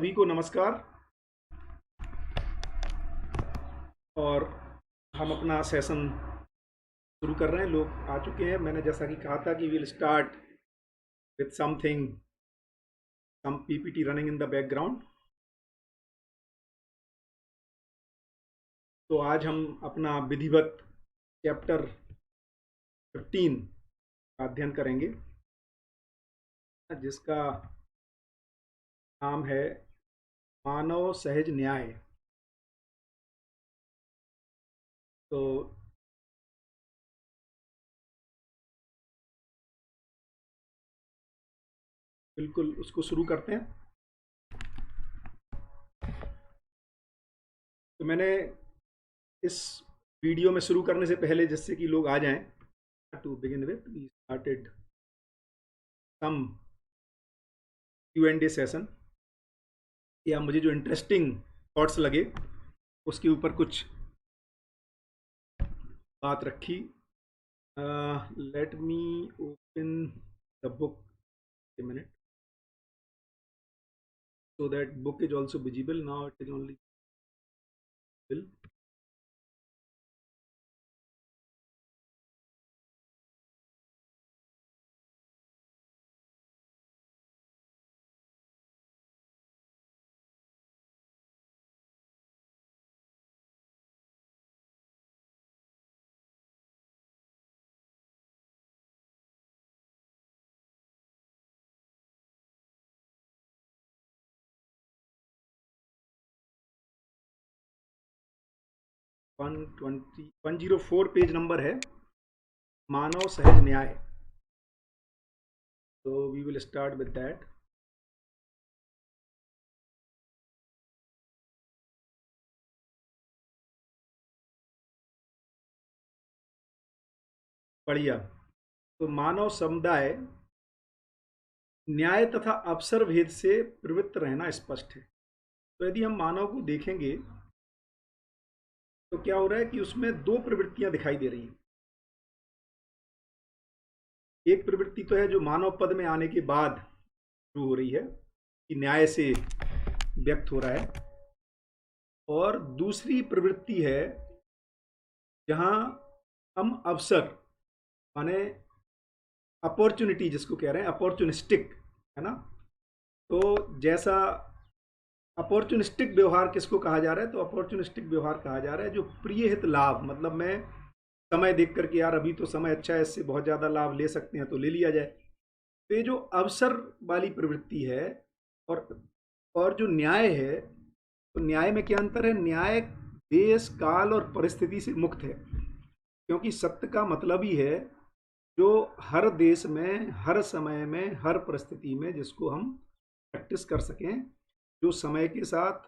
सभी को नमस्कार। और हम अपना सेशन शुरू कर रहे हैं। लोग आ चुके हैं। मैंने जैसा कि कहा था कि will start with something, some PPT running in the background. तो आज हम अपना विधिवत चैप्टर 15 का अध्ययन करेंगे, जिसका नाम है मानव सहज न्याय। तो बिल्कुल उसको शुरू करते हैं। तो मैंने इस वीडियो में शुरू करने से पहले, जिससे कि लोग आ जाएं, to begin with we started some Q&A session, या मुझे जो इंटरेस्टिंग थॉट्स लगे उसके ऊपर कुछ बात रखी। Let me open the book a minute so that book is also visible. Now it is only visible. 104 page number है, मानव सहज न्याय। तो we will start with that. बढ़िया। तो मानव समुदाय न्याय तथा अवसर भेद से प्रवृत्त रहना स्पष्ट है। तो यदि हम मानव को देखेंगे तो क्या हो रहा है कि उसमें दो प्रवृत्तियां दिखाई दे रही हैं। एक प्रवृत्ति तो है जो मानव पद में आने के बाद शुरू हो रही है, कि न्याय से व्यक्त हो रहा है। और दूसरी प्रवृत्ति है जहां हम अवसर, माने अपॉर्चुनिटी जिसको कह रहे हैं, अपॉर्चुनिस्टिक, है ना। तो जैसा अपॉर्चुनिस्टिक व्यवहार किसको कहा जा रहा है, तो अपॉर्चुनिस्टिक व्यवहार कहा जा रहा है जो प्रिय हित लाभ, मतलब मैं समय देख करके, यार अभी तो समय अच्छा है, इससे बहुत ज़्यादा लाभ ले सकते हैं तो ले लिया जाए। तो ये जो अवसर वाली प्रवृत्ति है, और और जो न्याय है, तो न्याय में क्या अंतर है। न्याय देश काल और परिस्थिति से मुक्त है, क्योंकि सत्य का मतलब ही है जो हर देश में, हर समय में, हर परिस्थिति में जिसको हम प्रैक्टिस कर सकें, जो समय के साथ,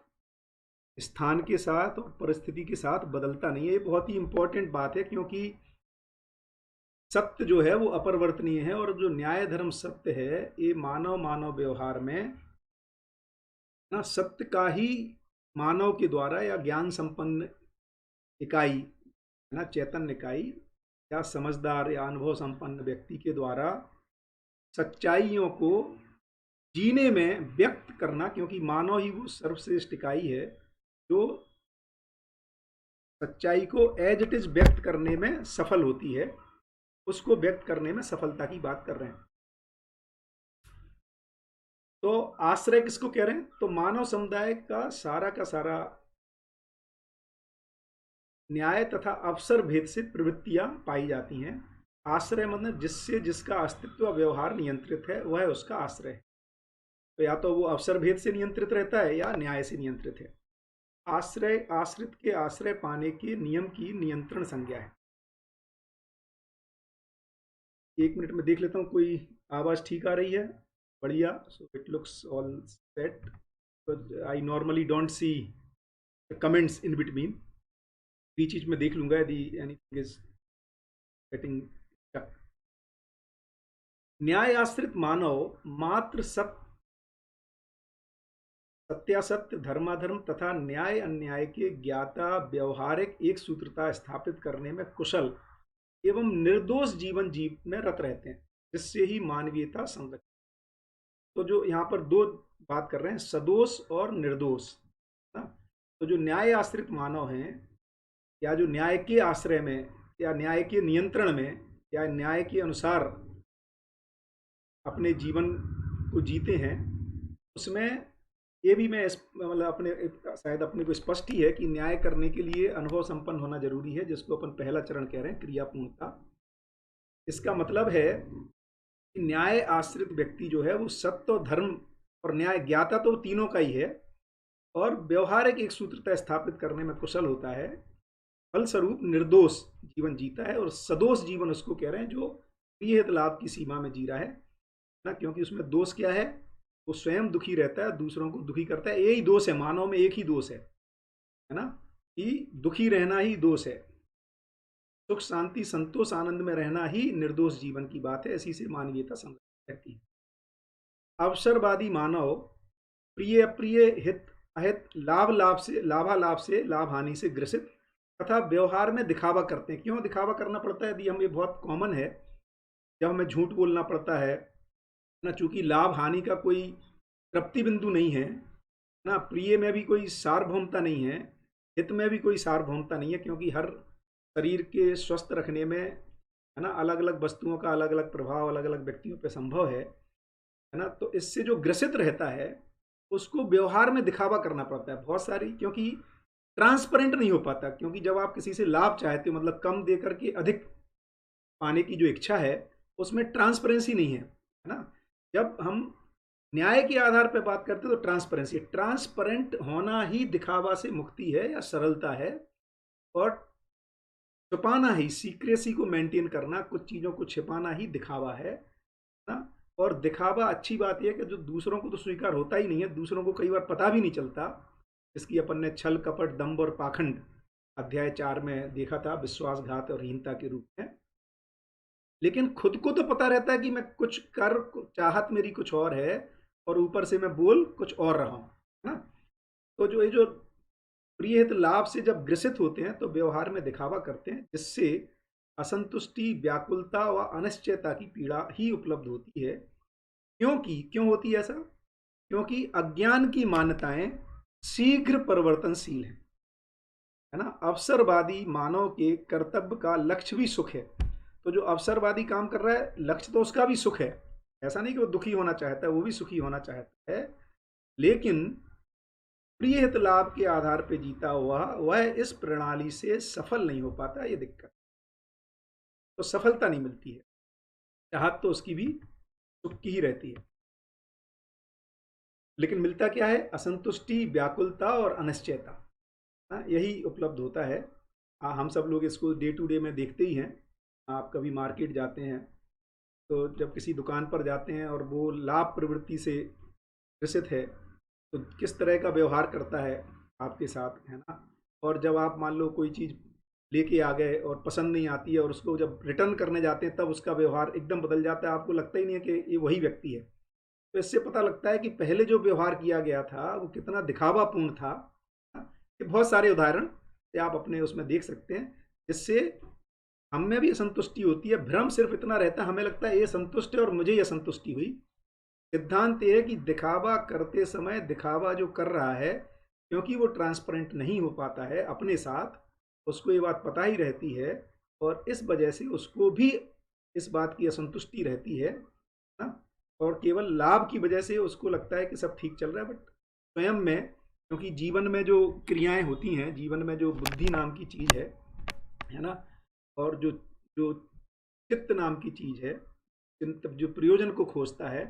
स्थान के साथ और परिस्थिति के साथ बदलता नहीं है। ये बहुत ही इंपॉर्टेंट बात है, क्योंकि सत्य जो है वो अपरिवर्तनीय है, और जो न्याय धर्म सत्य है, ये मानव मानव व्यवहार में ना सत्य का ही मानव के द्वारा या ज्ञान संपन्न इकाई, है ना, चैतन्य इकाई या समझदार या अनुभव संपन्न व्यक्ति के द्वारा सच्चाइयों को जीने में व्यक्त करना, क्योंकि मानव ही वो सर्वश्रेष्ठ इकाई है जो सच्चाई को एज इट इज व्यक्त करने में सफल होती है। उसको व्यक्त करने में सफलता की बात कर रहे हैं। तो आश्रय किसको कह रहे हैं, तो मानव समुदाय का सारा न्याय तथा अवसर भेद से प्रवृत्तियां पाई जाती हैं। आश्रय मतलब जिससे जिसका अस्तित्व व्यवहार नियंत्रित है, वह उसका आश्रय है। तो या तो वो अवसर भेद से नियंत्रित रहता है या न्याय से नियंत्रित है। आश्रय आश्रित के आश्रय पाने के नियम की नियंत्रण संज्ञा है। एक मिनट में देख लेता हूँ कोई आवाज़ ठीक आ रही है। बढ़िया। So it looks all set. I normally don't see the comments in between. बीच बीच में देख लूंगा यदि एनीथिंग इज गेटिंग स्टक। न्याय आश्रित मानव मात्र सत्यासत्य, धर्माधर्म तथा न्याय अन्याय के ज्ञाता व्यवहारिक एक सूत्रता स्थापित करने में कुशल एवं निर्दोष जीवन जीव में रत रहते हैं, जिससे ही मानवीयता संरक्षित। तो जो यहाँ पर दो बात कर रहे हैं, सदोष और निर्दोष, है ना। तो जो न्याय आश्रित मानव हैं, या जो न्याय के आश्रय में या न्याय के नियंत्रण में या न्याय के अनुसार अपने जीवन को जीते हैं, उसमें ये भी मैं मतलब शायद अपने को स्पष्ट ही है कि न्याय करने के लिए अनुभव संपन्न होना जरूरी है, जिसको अपन पहला चरण कह रहे हैं, क्रियापूर्णता। इसका मतलब है कि न्याय आश्रित व्यक्ति जो है वो सत्य और धर्म और न्याय ज्ञाता तो तीनों का ही है, और व्यवहारिक एक सूत्रता स्थापित करने में कुशल होता है। फलस्वरूप निर्दोष जीवन जीता है, और सदोष जीवन उसको कह रहे हैं जो प्रिय हित लाभ की सीमा में जी रहा है ना। क्योंकि उसमें दोष क्या है, वो स्वयं दुखी रहता है, दूसरों को दुखी करता है। यही दोष है, मानव में एक ही दोष है ना, कि दुखी रहना ही दोष है। सुख शांति संतोष आनंद में रहना ही निर्दोष जीवन की बात है। इसी से मानवीयता संरक्षित रहती है। अवसरवादी मानव प्रिय अप्रिय, हित अहित, लाभालाभ से लाभ हानि से ग्रसित तथा व्यवहार में दिखावा करते हैं। क्यों दिखावा करना पड़ता है? यदि हम, ये बहुत कॉमन है, जब हमें झूठ बोलना पड़ता है ना, चूंकि लाभ हानि का कोई तृप्ति बिंदु नहीं है ना, प्रिय में भी कोई सार्वभौमता नहीं है, हित में भी कोई सार्वभौमता नहीं है, क्योंकि हर शरीर के स्वस्थ रखने में, है ना, अलग अलग वस्तुओं का अलग अलग प्रभाव अलग अलग व्यक्तियों पर संभव है ना। तो इससे जो ग्रसित रहता है उसको व्यवहार में दिखावा करना पड़ता है बहुत सारी, क्योंकि ट्रांसपेरेंट नहीं हो पाता। क्योंकि जब आप किसी से लाभ चाहते हो, मतलब कम दे करके अधिक पाने की जो इच्छा है, उसमें ट्रांसपेरेंसी नहीं है ना। जब हम न्याय के आधार पर बात करते हैं तो ट्रांसपेरेंट होना ही दिखावा से मुक्ति है या सरलता है, और छुपाना ही, सीक्रेसी को मेंटेन करना, कुछ चीज़ों को छिपाना ही दिखावा है ना। और दिखावा अच्छी बात यह है कि जो दूसरों को तो स्वीकार होता ही नहीं है, दूसरों को कई बार पता भी नहीं चलता। इसकी अपन ने छल कपट दंभ और पाखंड अध्याय 4 में देखा था, विश्वासघात और हीनता के रूप में। लेकिन खुद को तो पता रहता है कि मैं कुछ कर, चाहत मेरी कुछ और है, और ऊपर से मैं बोल कुछ और रहा हूँ, है ना। तो जो ये जो प्रिय हित लाभ से जब ग्रसित होते हैं तो व्यवहार में दिखावा करते हैं, जिससे असंतुष्टि, व्याकुलता व अनिश्चयता की पीड़ा ही उपलब्ध होती है। क्यों होती है ऐसा? क्योंकि अज्ञान की मान्यताएं शीघ्र परिवर्तनशील है ना। अवसरवादी मानव के कर्तव्य का लक्ष्य भी सुख है। तो जो अवसरवादी काम कर रहा है, लक्ष्य तो उसका भी सुख है। ऐसा नहीं कि वो दुखी होना चाहता है, वो भी सुखी होना चाहता है, लेकिन प्रिय हित लाभ के आधार पर जीता हुआ वह इस प्रणाली से सफल नहीं हो पाता। ये दिक्कत, तो सफलता नहीं मिलती है, चाहत तो उसकी भी सुख की ही रहती है, लेकिन मिलता क्या है? असंतुष्टि, व्याकुलता और अनिश्चयता, यही उपलब्ध होता है। हम सब लोग इसको डे टू डे में देखते ही हैं। आप कभी मार्केट जाते हैं तो जब किसी दुकान पर जाते हैं और वो लाभ प्रवृत्ति से ग्रसित है तो किस तरह का व्यवहार करता है आपके साथ, है ना। और जब आप मान लो कोई चीज़ लेके आ गए और पसंद नहीं आती है, और उसको जब रिटर्न करने जाते हैं तब उसका व्यवहार एकदम बदल जाता है, आपको लगता ही नहीं है कि ये वही व्यक्ति है। तो इससे पता लगता है कि पहले जो व्यवहार किया गया था वो कितना दिखावापूर्ण था। ये बहुत सारे उदाहरण से आप अपने उसमें देख सकते हैं, जिससे हम में भी असंतुष्टि होती है। भ्रम सिर्फ इतना रहता है, हमें लगता है ये संतुष्ट है और मुझे ये असंतुष्टि हुई। सिद्धांत ये है कि दिखावा करते समय दिखावा जो कर रहा है, क्योंकि वो ट्रांसपेरेंट नहीं हो पाता है अपने साथ, उसको ये बात पता ही रहती है, और इस वजह से उसको भी इस बात की असंतुष्टि रहती है ना। और केवल लाभ की वजह से उसको लगता है कि सब ठीक चल रहा है, बट स्वयं में, क्योंकि जीवन में जो क्रियाएं होती हैं, जीवन में जो बुद्धि नाम की चीज़ है ना, और जो जो चित्त नाम की चीज़ है, जो प्रयोजन को खोजता है,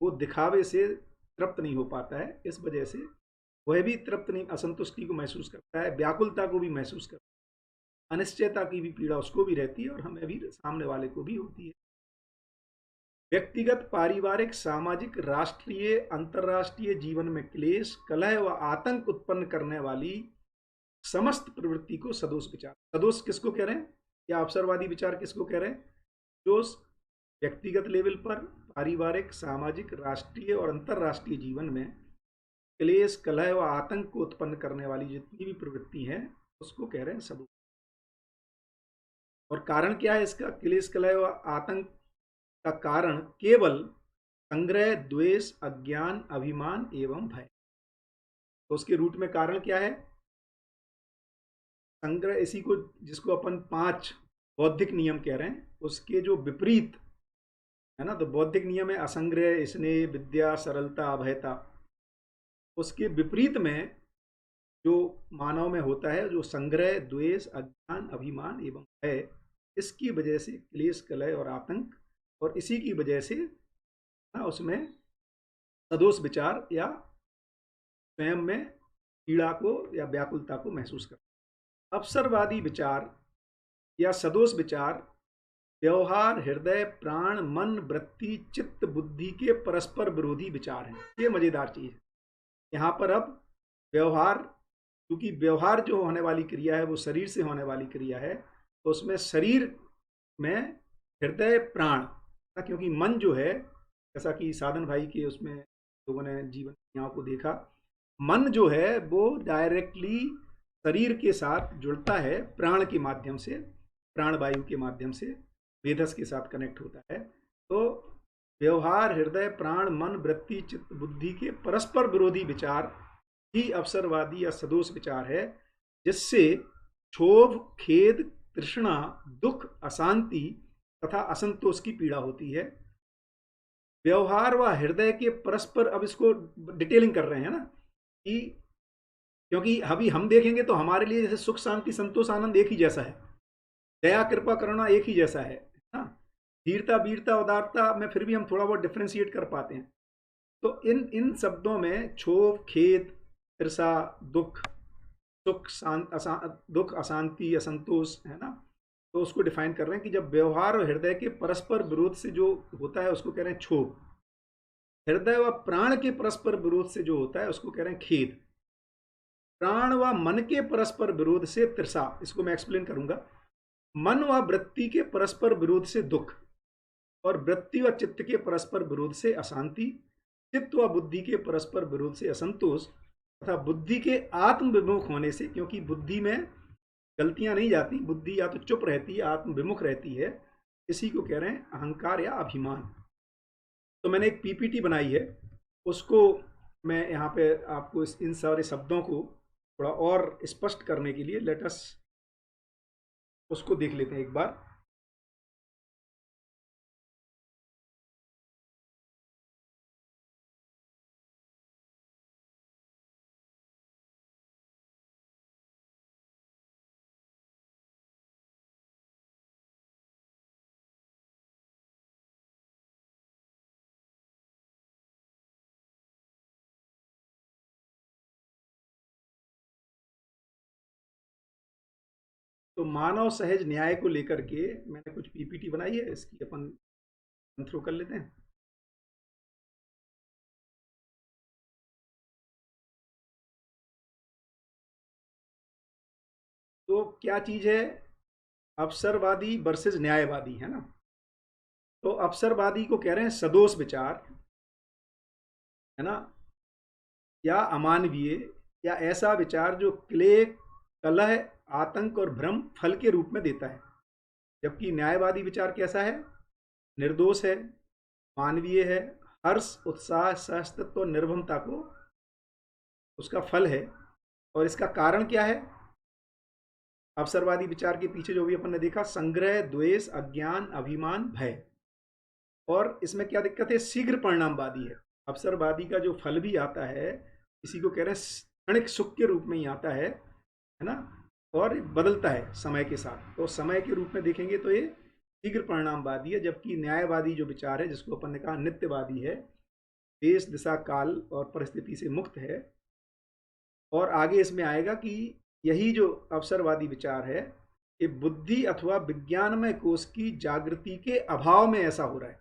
वो दिखावे से तृप्त नहीं हो पाता है। इस वजह से वह भी तृप्त नहीं, असंतुष्टि को महसूस करता है, व्याकुलता को भी महसूस करता है, अनिश्चयता की भी पीड़ा उसको भी रहती है, और हमें भी, सामने वाले को भी होती है। व्यक्तिगत, पारिवारिक, सामाजिक, राष्ट्रीय, अंतर्राष्ट्रीय जीवन में क्लेश, कलह व आतंक उत्पन्न करने वाली समस्त प्रवृत्ति को सदोष विचार। सदोष किसको कह रहे हैं, या अवसरवादी विचार किसको कह रहे हैं? जो व्यक्तिगत लेवल पर, पारिवारिक, सामाजिक, राष्ट्रीय और अंतर्राष्ट्रीय जीवन में क्लेश, कलह व आतंक को उत्पन्न करने वाली जितनी भी प्रवृत्ति हैं उसको कह रहे हैं सदोष। और कारण क्या है इसका? क्लेश, कलह व आतंक का कारण केवल संग्रह, द्वेष, अज्ञान, अभिमान एवं भय। तो उसके रूट में कारण क्या है? संग्रह, इसी को जिसको अपन 5 बौद्धिक नियम कह रहे हैं, उसके जो विपरीत है ना, तो बौद्धिक नियम है असंग्रह, स्नेह, विद्या, सरलता, अभयता। उसके विपरीत में जो मानव में होता है, जो संग्रह, द्वेष, अज्ञान, अभिमान एवं भय, इसकी वजह से क्लेश, कलह और आतंक, और इसी की वजह से ना उसमें सदोष विचार या स्वयं में पीड़ा को या व्याकुलता को महसूस करता है। अवसरवादी विचार या सदोष विचार व्यवहार, हृदय, प्राण, मन, वृत्ति, चित्त, बुद्धि के परस्पर विरोधी विचार हैं। ये मजेदार चीज है। यहाँ पर अब व्यवहार, क्योंकि व्यवहार जो होने वाली क्रिया है वो शरीर से होने वाली क्रिया है, तो उसमें शरीर में हृदय, प्राण, क्योंकि मन जो है, जैसा कि साधन भाई के उसमें लोगों ने जीवन क्रियाओं को देखा, मन जो है वो डायरेक्टली शरीर के साथ जुड़ता है प्राण के माध्यम से, प्राण वायु के माध्यम से वेदस के साथ कनेक्ट होता है। तो व्यवहार, हृदय, प्राण, मन, वृत्ति, चित्त, बुद्धि के परस्पर विरोधी विचार ही अवसरवादी या सदोष विचार है, जिससे क्षोभ, खेद, तृष्णा, दुख, अशांति तथा असंतोष की पीड़ा होती है। व्यवहार व हृदय के परस्पर, अब इसको डिटेलिंग कर रहे हैं ना, कि क्योंकि अभी हम देखेंगे तो हमारे लिए जैसे सुख, शांति, संतोष, आनंद एक ही जैसा है, दया, कृपा, करुणा एक ही जैसा है ना, धीरता, वीरता, उदारता में फिर भी हम थोड़ा बहुत डिफ्रेंशिएट कर पाते हैं। तो इन शब्दों में क्षोभ, खेद, ईर्षा, दुख, सुख, दुख, अशांति, असंतोष है ना, तो उसको डिफाइन कर रहे हैं कि जब व्यवहार और हृदय के परस्पर विरोध से जो होता है उसको कह रहे हैं क्षोभ। हृदय व प्राण के परस्पर विरोध से जो होता है उसको कह रहे हैं खेद। प्राण व मन के परस्पर विरोध से तृषा, इसको मैं एक्सप्लेन करूंगा। मन व वृत्ति के परस्पर विरोध से दुख, और वृत्ति व चित्त के परस्पर विरोध से अशांति, चित्त व बुद्धि के परस्पर विरोध से असंतोष, तथा बुद्धि के आत्म विमुख होने से, क्योंकि बुद्धि में गलतियां नहीं जाती, बुद्धि या तो चुप रहती है, आत्म विमुख रहती है, इसी को कह रहे हैं अहंकार या अभिमान। तो मैंने एक पीपीटी बनाई है, उसको मैं यहाँ पे आपको इन सारे शब्दों को थोड़ा और स्पष्ट करने के लिए लेट अस उसको देख लेते हैं एक बार। तो मानव सहज न्याय को लेकर के मैंने कुछ पीपीटी बनाई है, इसकी अपन थ्रू कर लेते हैं। तो क्या चीज है? अवसरवादी वर्सेस न्यायवादी, है ना। तो अवसरवादी को कह रहे हैं सदोष विचार, है ना, या अमानवीय, या ऐसा विचार जो क्लेश, कलह, आतंक और भ्रम फल के रूप में देता है। जबकि न्यायवादी विचार कैसा है? निर्दोष है, मानवीय है, हर्ष, उत्साह, सहस्तित्व और निर्भमता को उसका फल है। और इसका कारण क्या है? अवसरवादी विचार के पीछे जो भी अपन ने देखा, संग्रह, द्वेष, अज्ञान, अभिमान, भय। और इसमें क्या दिक्कत है? शीघ्र परिणामवादी है। अवसरवादी का जो फल भी आता है, इसी को कह रहे हैं क्षणिक सुख के रूप में ही आता है ना, और बदलता है समय के साथ। तो समय के रूप में देखेंगे तो ये शीघ्र परिणामवादी है। जबकि न्यायवादी जो विचार है, जिसको अपन ने कहा नित्यवादी है, देश, दिशा, काल और परिस्थिति से मुक्त है। और आगे इसमें आएगा कि यही जो अवसरवादी विचार है, ये बुद्धि अथवा विज्ञानमय कोश की जागृति के अभाव में ऐसा हो रहा है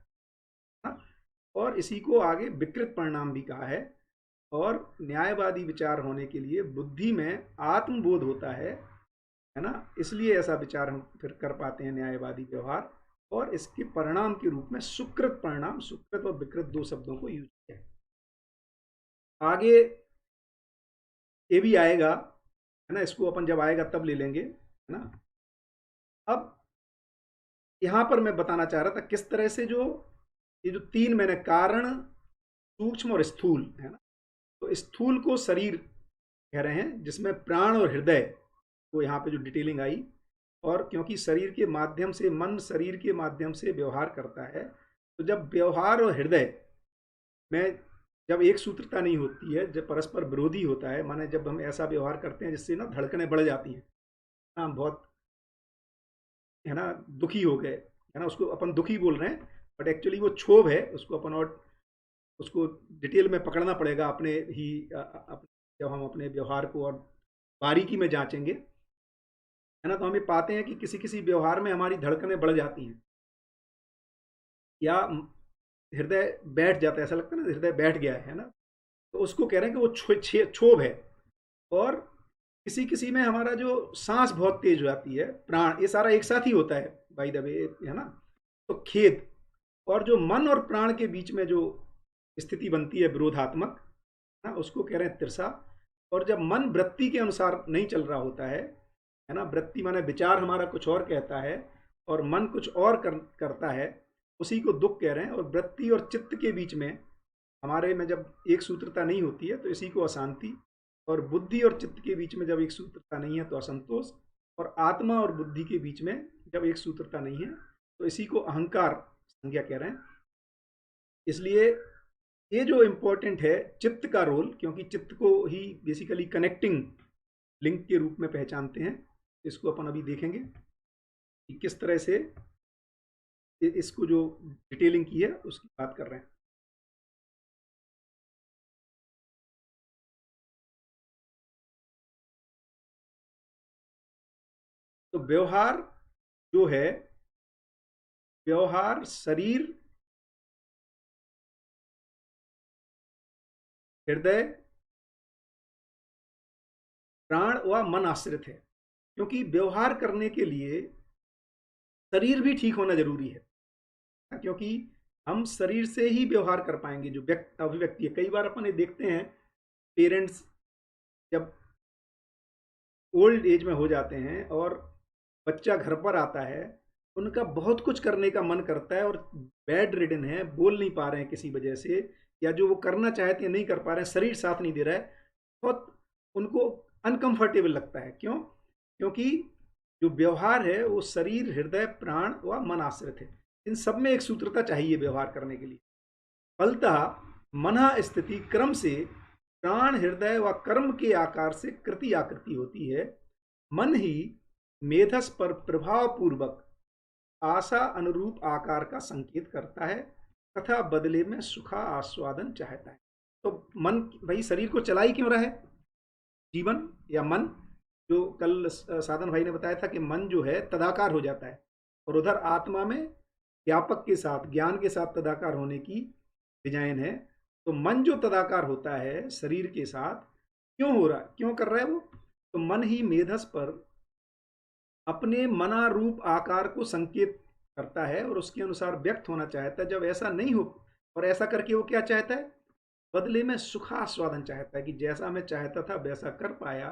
ना? और इसी को आगे विकृत परिणाम भी कहा है। और न्यायवादी विचार होने के लिए बुद्धि में आत्मबोध होता है ना, इसलिए ऐसा विचार हम फिर कर पाते हैं न्यायवादी व्यवहार। और इसके परिणाम के रूप में सुकृत परिणाम, सुकृत और विकृत दो शब्दों को यूज किया है। आगे ये भी आएगा, है ना, इसको अपन जब आएगा तब ले लेंगे, है ना। अब यहां पर मैं बताना चाह रहा था किस तरह से जो ये जो तीन मैंने कारण, सूक्ष्म और स्थूल है ना, तो स्थूल को शरीर कह रहे हैं, जिसमें प्राण और हृदय को यहाँ पे जो डिटेलिंग आई। और क्योंकि शरीर के माध्यम से, मन शरीर के माध्यम से व्यवहार करता है, तो जब व्यवहार और हृदय में जब एक सूत्रता नहीं होती है, जब परस्पर विरोधी होता है, माने जब हम ऐसा व्यवहार करते हैं जिससे ना धड़कनें बढ़ जाती हैं, ना बहुत है ना दुखी हो गए, है ना, उसको अपन दुखी बोल रहे हैं, बट एक्चुअली वो क्षोभ है, उसको अपन और उसको डिटेल में पकड़ना पड़ेगा अपने ही जब हम अपने व्यवहार को और बारीकी में जांचेंगे, है ना, तो हमें पाते हैं कि किसी किसी व्यवहार में हमारी धड़कनें बढ़ जाती हैं, या हृदय बैठ जाता है, ऐसा लगता है ना हृदय बैठ गया है ना, तो उसको कह रहे हैं कि वो क्षोभ है। और किसी किसी में हमारा जो सांस बहुत तेज हो जाती है, प्राण, ये सारा एक साथ ही होता है बाय द वे, है ना, तो खेद। और जो मन और प्राण के बीच में जो स्थिति बनती है विरोधात्मक, ना, उसको कह रहे हैं तिरसा। और जब मन वृत्ति के अनुसार नहीं चल रहा होता है ना, वृत्ति माने विचार हमारा कुछ और कहता है और मन कुछ और करता है, उसी को दुख कह रहे हैं। और वृत्ति और चित्त के बीच में हमारे में जब एक सूत्रता नहीं होती है तो इसी को अशांति, और बुद्धि और चित्त के बीच में जब एक सूत्रता नहीं है तो असंतोष, और आत्मा और बुद्धि के बीच में जब एक सूत्रता नहीं है तो इसी को अहंकार संज्ञा कह रहे हैं। इसलिए ये जो इम्पोर्टेंट है चित्त का रोल, क्योंकि चित्त को ही बेसिकली कनेक्टिंग लिंक के रूप में पहचानते हैं। इसको अपन अभी देखेंगे कि किस तरह से इसको जो डिटेलिंग की है उसकी बात कर रहे हैं। तो व्यवहार जो है, व्यवहार शरीर, हृदय, प्राण व मन आश्रित है। क्योंकि व्यवहार करने के लिए शरीर भी ठीक होना जरूरी है, क्योंकि हम शरीर से ही व्यवहार कर पाएंगे। जो अभिव्यक्ति है, कई बार अपन ये देखते हैं पेरेंट्स जब ओल्ड एज में हो जाते हैं और बच्चा घर पर आता है, उनका बहुत कुछ करने का मन करता है और बेड रिडन है, बोल नहीं पा रहे हैं किसी वजह से, या जो वो करना चाहते हैं नहीं कर पा रहे हैं, शरीर साथ नहीं दे रहा है, बहुत उनको अनकंफर्टेबल लगता है। क्यों? क्योंकि जो व्यवहार है वो शरीर, हृदय, प्राण व मन आश्रित है। इन सब में एक सूत्रता चाहिए व्यवहार करने के लिए। फलतः मन स्थिति क्रम से प्राण, हृदय व कर्म के आकार से कृति आकृति होती है। मन ही मेधस पर प्रभाव पूर्वक आशा अनुरूप आकार का संकेत करता है तथा बदले में सुखा आस्वादन चाहता है। तो मन भाई शरीर को चला ही क्यों रहा है? जीवन या मन, जो कल साधन भाई ने बताया था कि मन जो है तदाकार हो जाता है, और उधर आत्मा में व्यापक के साथ, ज्ञान के साथ तदाकार होने की डिजाइन है। तो मन जो तदाकार होता है शरीर के साथ, क्यों हो रहा है, क्यों कर रहा है वो? तो मन ही मेधस पर अपने मनारूप आकार को संकेत करता है और उसके अनुसार व्यक्त होना चाहता है। जब ऐसा नहीं हो, और ऐसा करके वो क्या चाहता है? बदले में सुखास्वादन चाहता है, कि जैसा मैं चाहता था वैसा कर पाया,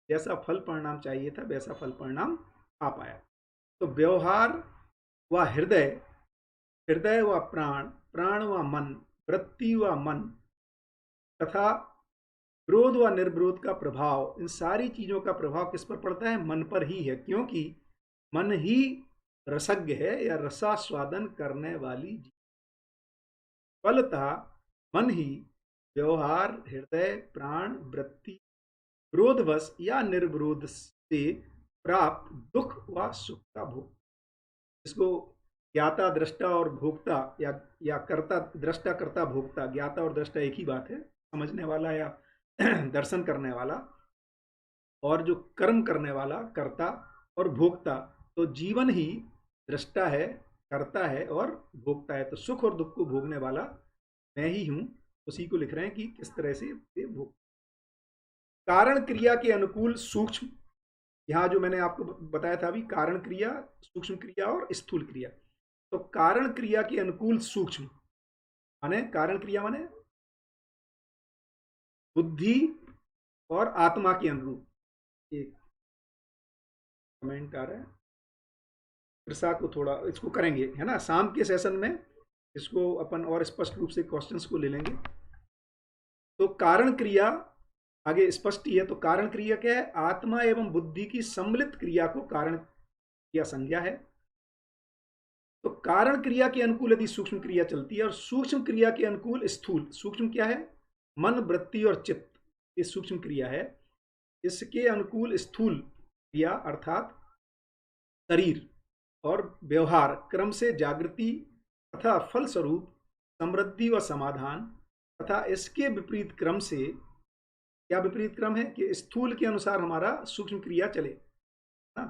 जैसा फल परिणाम चाहिए था वैसा फल परिणाम आ पाया। तो व्यवहार व हृदय, हृदय व प्राण, प्राण व मन, वृत्ति व मन तथा विरोध व निर्विरोध का प्रभाव, इन सारी चीजों का प्रभाव किस पर पड़ता है? मन पर ही है। क्योंकि मन ही रसज्ञ है या रसास्वादन करने वाली। फलतः मन ही व्यवहार, हृदय, प्राण, वृत्ति विरोधवश या निर्विरोध से प्राप्त दुख व सुख का भोग। इसको ज्ञाता, दृष्टा और भोक्ता, या कर्ता, दृष्टा, कर्ता, भोक्ता, ज्ञाता और दृष्टा एक ही बात है, समझने वाला या दर्शन करने वाला, और जो कर्म करने वाला कर्ता और भोक्ता। तो जीवन ही दृष्टा है, कर्ता है और भोक्ता है। तो सुख और दुख को भोगने वाला मैं ही हूं। उसी को लिख रहे हैं कि किस तरह से ये भोग। कारण क्रिया के अनुकूल सूक्ष्म, यहाँ जो मैंने आपको बताया था अभी, कारण क्रिया, सूक्ष्म क्रिया और स्थूल क्रिया। तो कारण क्रिया के अनुकूल सूक्ष्म माने, कारण क्रिया माने बुद्धि और आत्मा के अनुरूप। एक कमेंट आ रहा है, प्रसा को थोड़ा इसको करेंगे, है ना, शाम के सेशन में इसको अपन और स्पष्ट रूप से क्वेश्चंस को ले लेंगे। तो कारण क्रिया आगे स्पष्ट ही है। तो कारण क्रिया क्या है? आत्मा एवं बुद्धि की सम्मिलित क्रिया को कारण क्रिया संज्ञा है। तो कारण क्रिया के अनुकूल यदि सूक्ष्म क्रिया चलती है और सूक्ष्म क्रिया के अनुकूल स्थूल, सूक्ष्म क्या है? मन, वृत्ति और चित्त, ये सूक्ष्म क्रिया है। इसके अनुकूल स्थूल क्रिया अर्थात शरीर और व्यवहार क्रम से जागृति तथा फलस्वरूप समृद्धि व समाधान, तथा इसके विपरीत क्रम से, क्या विपरीत क्रम है? कि स्थूल के अनुसार हमारा सूक्ष्म क्रिया चले ना,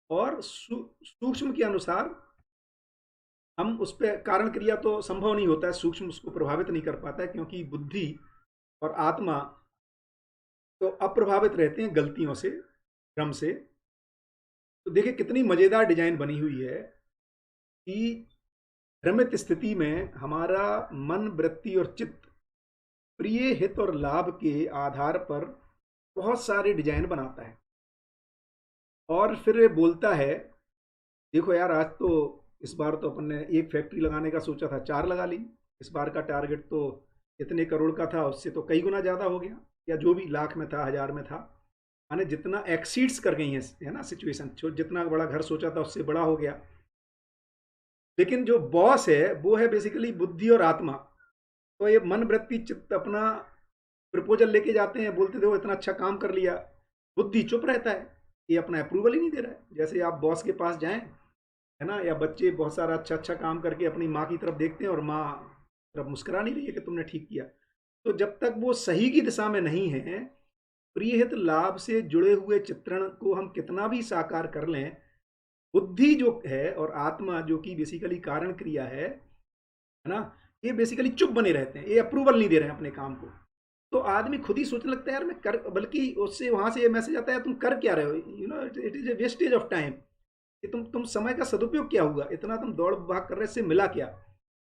और सूक्ष्म के अनुसार हम उस पर कारण क्रिया तो संभव नहीं होता है, सूक्ष्म उसको प्रभावित नहीं कर पाता है, क्योंकि बुद्धि और आत्मा तो अप्रभावित रहते हैं गलतियों से, क्रम से। तो देखिए कितनी मजेदार डिजाइन बनी हुई है कि भ्रमित स्थिति में हमारा मन, वृत्ति और चित्त प्रिय, हित और लाभ के आधार पर बहुत सारे डिजाइन बनाता है और फिर बोलता है देखो यार, आज तो इस बार तो अपन ने एक फैक्ट्री लगाने का सोचा था, 4 लगा ली। इस बार का टारगेट तो इतने करोड़ का था, उससे तो कई गुना ज़्यादा हो गया, या जो भी लाख में था, 1000 में था, माने जितना एक्सीड्स कर गई है ना सिचुएशन। जितना बड़ा घर सोचा था उससे बड़ा हो गया। लेकिन जो बॉस है वो है बेसिकली बुद्धि और आत्मा। तो ये मन, वृत्ति, चित्त अपना प्रपोजल लेके जाते हैं, बोलते देखो इतना अच्छा काम कर लिया। बुद्धि चुप रहता है, ये अपना अप्रूवल ही नहीं दे रहा है। जैसे आप बॉस के पास जाएं, है ना, या बच्चे बहुत सारा अच्छा अच्छा काम करके अपनी माँ की तरफ देखते हैं और माँ तरफ मुस्कुरा नहीं रही है कि तुमने ठीक किया। तो जब तक वो सही की दिशा में नहीं है, प्रियहित लाभ से जुड़े हुए चित्रण को हम कितना भी साकार कर लें, बुद्धि जो है और आत्मा जो कि बेसिकली कारण क्रिया है ना, ये बेसिकली चुप बने रहते हैं, ये अप्रूवल नहीं दे रहे हैं अपने काम को। तो आदमी खुद ही सोचने लगता है यार मैं कर, बल्कि उससे वहां से ये मैसेज आता है तुम कर क्या रहे हो, it is a wastage of time, कि तुम समय का सदुपयोग क्या हुआ, इतना तुम दौड़ भाग कर रहे, इससे मिला क्या।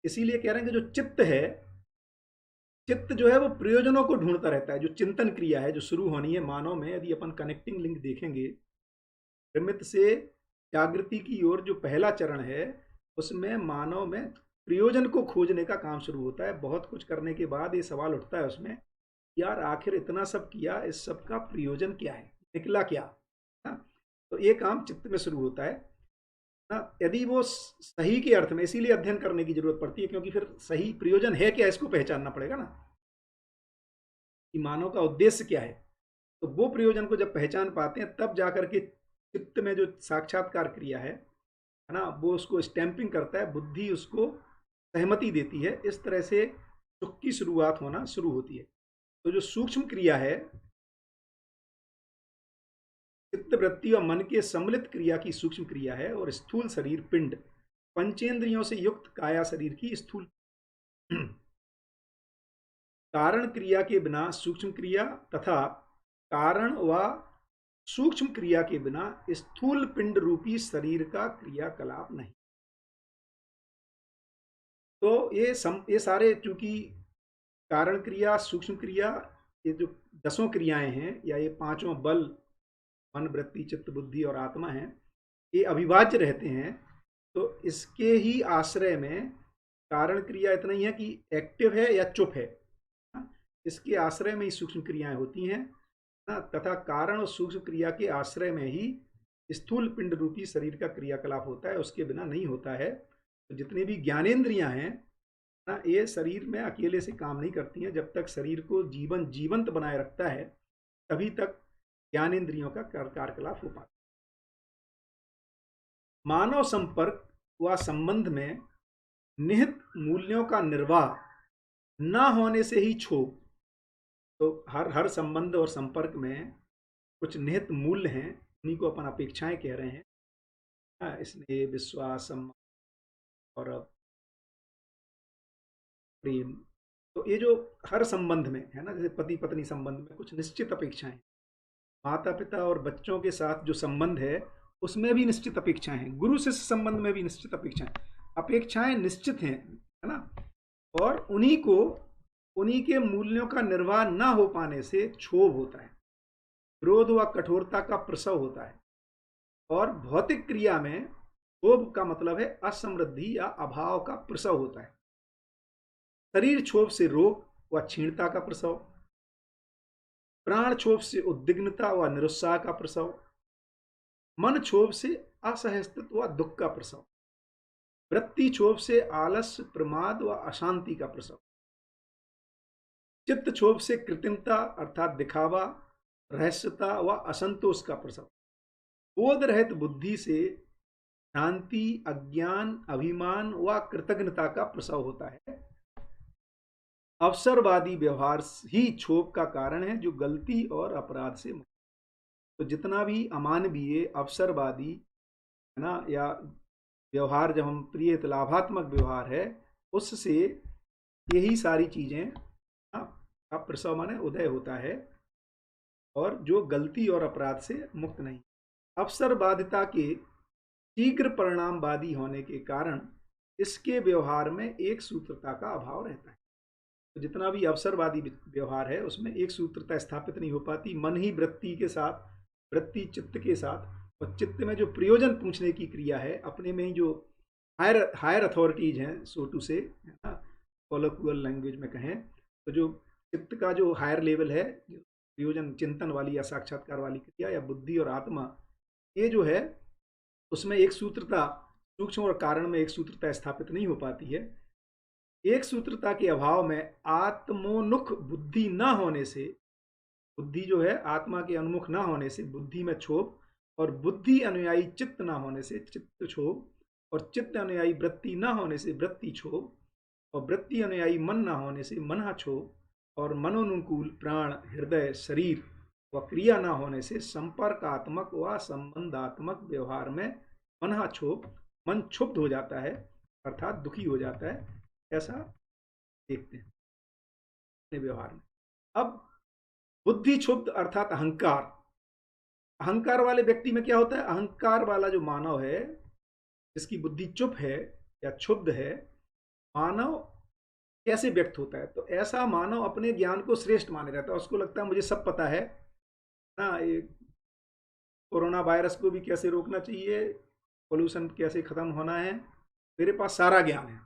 इसीलिए कह रहे हैं कि जो चित्त है, चित्त जो है वो प्रयोजनों को ढूंढता रहता है। जो चिंतन क्रिया है जो शुरू होनी है मानव में, यदि अपन कनेक्टिंग लिंक देखेंगे, प्रमित से जागृति की ओर जो पहला चरण है, उसमें मानव में प्रयोजन को खोजने का काम शुरू होता है। बहुत कुछ करने के बाद ये सवाल उठता है उसमें, यार आखिर इतना सब किया, इस सब का प्रयोजन क्या है, निकला क्या ना? तो ये काम चित्त में शुरू होता है ना। यदि वो सही के अर्थ में, इसीलिए अध्ययन करने की जरूरत पड़ती है, क्योंकि फिर सही प्रयोजन है क्या, इसको पहचानना पड़ेगा ना, कि मानव का उद्देश्य क्या है। तो वो प्रयोजन को जब पहचान पाते हैं, तब जाकर के चित्त में जो साक्षात्कार क्रिया है ना, वो उसको स्टैंपिंग करता है, बुद्धि उसको सहमति देती है। इस तरह से सुख की शुरुआत होना शुरू होती है। तो जो सूक्ष्म क्रिया है, चित्त, वृत्ति और मन के सम्मिलित क्रिया की सूक्ष्म क्रिया है, और स्थूल शरीर, पिंड, पंचेंद्रियों से युक्त काया शरीर की स्थूल कारण क्रिया के बिना सूक्ष्म क्रिया, तथा कारण व सूक्ष्म क्रिया के बिना स्थूल पिंड रूपी शरीर का क्रियाकलाप नहीं। तो ये सारे, चूंकि कारण क्रिया, सूक्ष्म क्रिया, ये जो 10 क्रियाएं हैं, या ये 5 बल, मन, वृत्ति, चित्त, बुद्धि और आत्मा हैं, ये अविभाज्य रहते हैं। तो इसके ही आश्रय में कारण क्रिया इतना ही है कि एक्टिव है या चुप है, इसके आश्रय में ही सूक्ष्म क्रियाएं होती हैं ना, तथा कारण और सूक्ष्म क्रिया के आश्रय में ही स्थूल पिंड रूपी शरीर का क्रियाकलाप होता है, उसके बिना नहीं होता है। तो जितनी भी ज्ञानेंद्रियां हैं ना, ये शरीर में अकेले से काम नहीं करती हैं। जब तक शरीर को जीवंत बनाए रखता है, तभी तक ज्ञानेंद्रियों का कार्यकलाप हो पाता है। मानव संपर्क व संबंध में निहित मूल्यों का निर्वाह न होने से ही क्षोभ। तो हर संबंध और संपर्क में कुछ निहित मूल्य हैं, उन्हीं को अपन अपेक्षाएं कह रहे हैं। स्नेह, विश्वास, सम्मान और प्रेम। तो ये जो हर संबंध में है ना, जैसे पति पत्नी संबंध में कुछ निश्चित अपेक्षाएं, माता पिता और बच्चों के साथ जो संबंध है उसमें भी निश्चित अपेक्षाएं हैं, गुरु शिष्य संबंध में भी निश्चित अपेक्षाएं निश्चित हैं, है ना। और उन्हीं के मूल्यों का निर्वाह न हो पाने से क्षोभ होता है, क्रोध व कठोरता का प्रसव होता है। और भौतिक क्रिया में क्षोभ का मतलब है असमृद्धि या अभाव का प्रसव होता है। शरीर क्षोभ से रोग व क्षीणता का प्रसव, प्राण क्षोभ से उद्विग्नता व निरुत्साह का प्रसव, मन क्षोभ से असहस्तित्व व दुख का प्रसव, वृत्ति क्षोभ से आलस्य प्रमाद व अशांति का प्रसव, चित्त क्षोभ से कृत्रिमता अर्थात दिखावा, रहस्यता व असंतोष का प्रसव, बोध रहित बुद्धि से शांति, अज्ञान, अभिमान व कृतज्ञता का प्रसव होता है। अवसरवादी व्यवहार ही क्षोभ का कारण है, जो गलती और अपराध से मुक्त। तो जितना भी अमानवीय, अवसरवादी है ना, या व्यवहार, जब हम प्रिय लाभात्मक व्यवहार है, उससे यही सारी चीजें का प्रसव माने उदय होता है, और जो गलती और अपराध से मुक्त नहीं। अवसरवादिता के शीघ्र परिणामवादी होने के कारण इसके व्यवहार में एक सूत्रता का अभाव रहता है। तो जितना भी अवसरवादी व्यवहार है उसमें एक सूत्रता स्थापित नहीं हो पाती। मन ही वृत्ति के साथ, वृत्ति चित्त के साथ, और चित्त में जो प्रयोजन पूछने की क्रिया है, अपने में ही जो हायर अथॉरिटीज हैं, सो टू से, है ना, कॉलोक्युअल लैंग्वेज में कहें तो जो चित्त का जो हायर लेवल है, प्रयोजन चिंतन वाली या साक्षात्कार वाली क्रिया, या बुद्धि और आत्मा, ये जो है उसमें एक सूत्रता, सूक्ष्म और कारण में एक सूत्रता स्थापित नहीं हो पाती है। एक सूत्रता के अभाव में आत्मोन्मुख बुद्धि न होने से, बुद्धि जो है आत्मा के अनुमुख न होने से बुद्धि में क्षोभ, और बुद्धि अनुयायी चित्त न होने से चित्त क्षोभ, और चित्त अनुयायी वृत्ति न होने से वृत्ति क्षोभ, और वृत्ति अनुयायी मन न होने से मन क्षोभ, और मनोनुकूल प्राण, हृदय, शरीर व क्रिया न होने से संपर्कात्मक व संबंधात्मक व्यवहार में मन क्षोभ, मन क्षुब्ध हो जाता है अर्थात दुखी हो जाता है। ऐसा देखते हैं अपने व्यवहार में। अब बुद्धि क्षुब्ध अर्थात अहंकार, अहंकार वाले व्यक्ति में क्या होता है? अहंकार वाला जो मानव है, जिसकी बुद्धि चुप है या क्षुब्ध है, मानव कैसे व्यक्त होता है? तो ऐसा मानव अपने ज्ञान को श्रेष्ठ माने रहता है। उसको लगता है मुझे सब पता है ना, ये कोरोना वायरस को भी कैसे रोकना चाहिए, पोल्यूशन कैसे खत्म होना है, मेरे पास सारा ज्ञान है।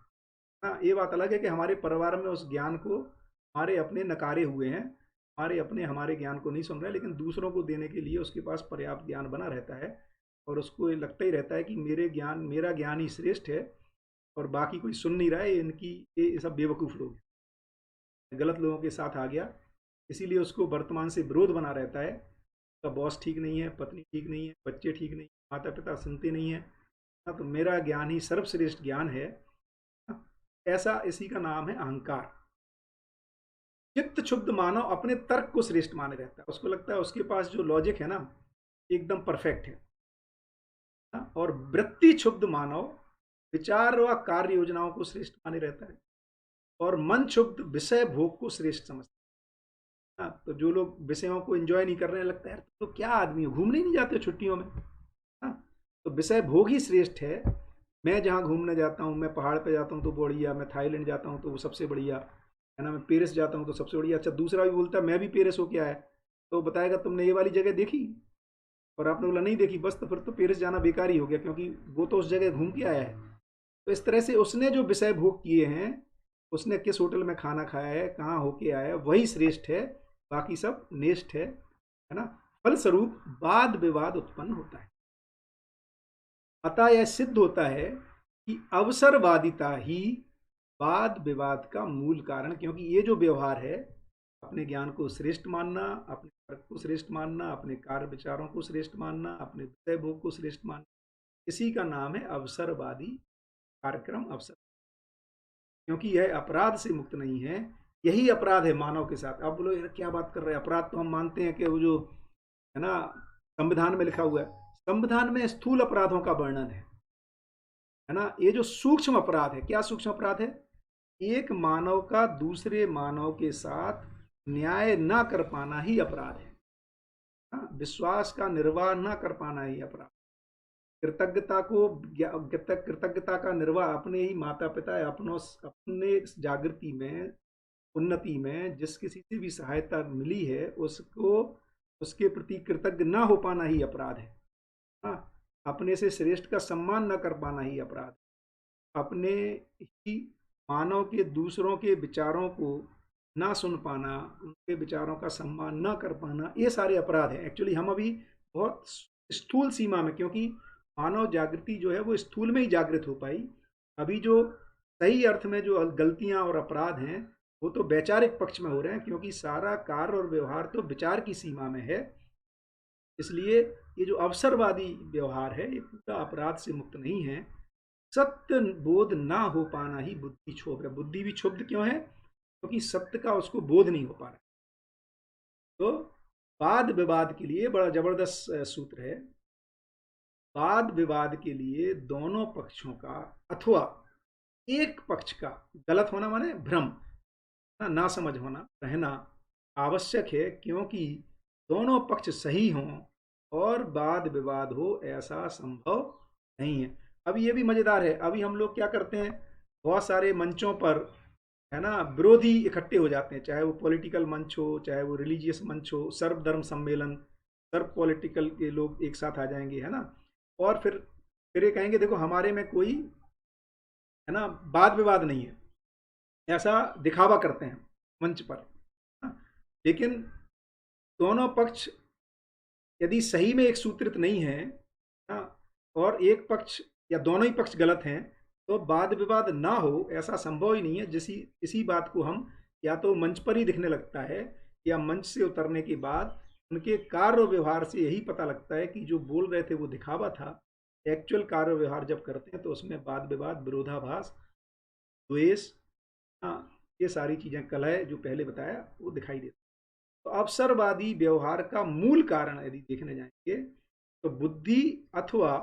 हाँ, ये बात अलग है कि हमारे परिवार में उस ज्ञान को हमारे अपने नकारे हुए हैं, हमारे अपने हमारे ज्ञान को नहीं सुन रहे, लेकिन दूसरों को देने के लिए उसके पास पर्याप्त ज्ञान बना रहता है, और उसको ये लगता ही रहता है कि मेरा ज्ञान ही श्रेष्ठ है, और बाकी कोई सुन नहीं रहा है, ये सब बेवकूफ़ लोग हैं, गलत लोगों के साथ आ गया। इसीलिए उसको वर्तमान से विरोध बना रहता है। उसका बॉस ठीक नहीं है, पत्नी ठीक नहीं है, बच्चे ठीक नहीं, माता पिता सुनते नहीं है, हाँ, तो मेरा ज्ञान ही सर्वश्रेष्ठ ज्ञान है। ऐसा, इसी का नाम है अहंकार। चित्त क्षुब्ध मानव अपने तर्क को श्रेष्ठ माने रहता है। उसको लगता है उसके पास जो लॉजिक है ना, एकदम परफेक्ट है। और वृत्ति क्षुब्ध मानव विचार व कार्य योजनाओं को श्रेष्ठ माने रहता है, और मन क्षुब्ध विषय भोग को श्रेष्ठ समझता है। तो जो लोग विषयों को एंजॉय नहीं कर रहे हैं, लगता है तो क्या आदमी हो, घूमने नहीं जाते छुट्टियों में? तो विषय भोग ही श्रेष्ठ है। मैं जहाँ घूमने जाता हूँ, मैं पहाड़ पे जाता हूँ तो बढ़िया, मैं थाईलैंड जाता हूँ तो वो सबसे बढ़िया है ना, मैं पेरिस जाता हूँ तो सबसे बढ़िया। अच्छा, दूसरा भी बोलता है मैं भी पेरिस होके आया, तो बताएगा तुमने ये वाली जगह देखी, और आपने बोला नहीं देखी, बस तो फिर तो पेरिस जाना बेकार ही हो गया, क्योंकि वो तो उस जगह घूम के आया है। तो इस तरह से उसने जो विषय भोग किए हैं, उसने किस होटल में खाना खाया है, कहाँ होके आया है, वही श्रेष्ठ है, बाकी सब नेष्ठ है ना। फलस्वरूप वाद विवाद उत्पन्न होता है। अतः यह सिद्ध होता है कि अवसरवादिता ही वाद विवाद का मूल कारण, क्योंकि ये जो व्यवहार है, अपने ज्ञान को श्रेष्ठ मानना, अपने तर्क को श्रेष्ठ मानना, अपने कार्य विचारों को श्रेष्ठ मानना, अपने विषय भोग को श्रेष्ठ मानना, इसी का नाम है अवसरवादी कार्यक्रम, अवसर। क्योंकि यह अपराध से मुक्त नहीं है। यही अपराध है मानव के साथ। अब बोलो यार क्या बात कर रहे हैं, अपराध तो हम मानते हैं कि वो जो है ना संविधान में लिखा हुआ है, संविधान में स्थूल अपराधों का वर्णन है ना। ये जो सूक्ष्म अपराध है, क्या सूक्ष्म अपराध है? एक मानव का दूसरे मानव के साथ न्याय ना कर पाना ही अपराध है। विश्वास का निर्वाह ना कर पाना ही अपराध। कृतज्ञता का निर्वाह अपने ही माता पिता, अपने जागृति में, उन्नति में जिस किसी से भी सहायता मिली है, उसको उसके प्रति कृतज्ञ ना हो पाना ही अपराध है। हाँ, अपने से श्रेष्ठ का सम्मान न कर पाना ही अपराध, अपने ही मानव के दूसरों के विचारों को ना सुन पाना, उनके विचारों का सम्मान न कर पाना, ये सारे अपराध हैं। एक्चुअली हम अभी बहुत स्थूल सीमा में, क्योंकि मानव जागृति जो है वो स्थूल में ही जागृत हो पाई। अभी जो सही अर्थ में जो गलतियां और अपराध हैं वो तो वैचारिक पक्ष में हो रहे हैं, क्योंकि सारा कार्य और व्यवहार तो विचार की सीमा में है। इसलिए ये जो अवसरवादी व्यवहार है ये पूरा अपराध से मुक्त नहीं है। सत्य बोध ना हो पाना ही बुद्धि क्षोभ है। बुद्धि भी क्षुब्ध क्यों है? क्योंकि सत्य का उसको बोध नहीं हो पा रहा। तो वाद विवाद के लिए बड़ा जबरदस्त सूत्र है। वाद विवाद के लिए दोनों पक्षों का अथवा एक पक्ष का गलत होना माने भ्रम ना समझ होना रहना आवश्यक है, क्योंकि दोनों पक्ष सही हों और वाद विवाद हो ऐसा संभव नहीं है। अभी ये भी मजेदार है, अभी हम लोग क्या करते हैं, बहुत सारे मंचों पर है ना विरोधी इकट्ठे हो जाते हैं, चाहे वो पॉलिटिकल मंच हो, चाहे वो रिलीजियस मंच हो, सर्वधर्म सम्मेलन, सर्व पॉलिटिकल के लोग एक साथ आ जाएंगे, है ना, और फिर ये कहेंगे देखो हमारे में कोई है ना वाद विवाद नहीं है, ऐसा दिखावा करते हैं मंच पर। लेकिन दोनों पक्ष यदि सही में एक सूत्रित नहीं है ना, और एक पक्ष या दोनों ही पक्ष गलत हैं, तो वाद विवाद ना हो ऐसा संभव ही नहीं है। इसी बात को हम या तो मंच पर ही दिखने लगता है, या मंच से उतरने के बाद उनके कार्य व्यवहार से यही पता लगता है कि जो बोल रहे थे वो दिखावा था। एक्चुअल कार्य व्यवहार जब करते हैं तो उसमें वाद विवाद, विरोधाभास, द्वेष, हाँ, ये सारी चीजें, कलह जो पहले बताया वो दिखाई देता है। तो अवसरवादी व्यवहार का मूल कारण यदि देखने जाएंगे तो बुद्धि अथवा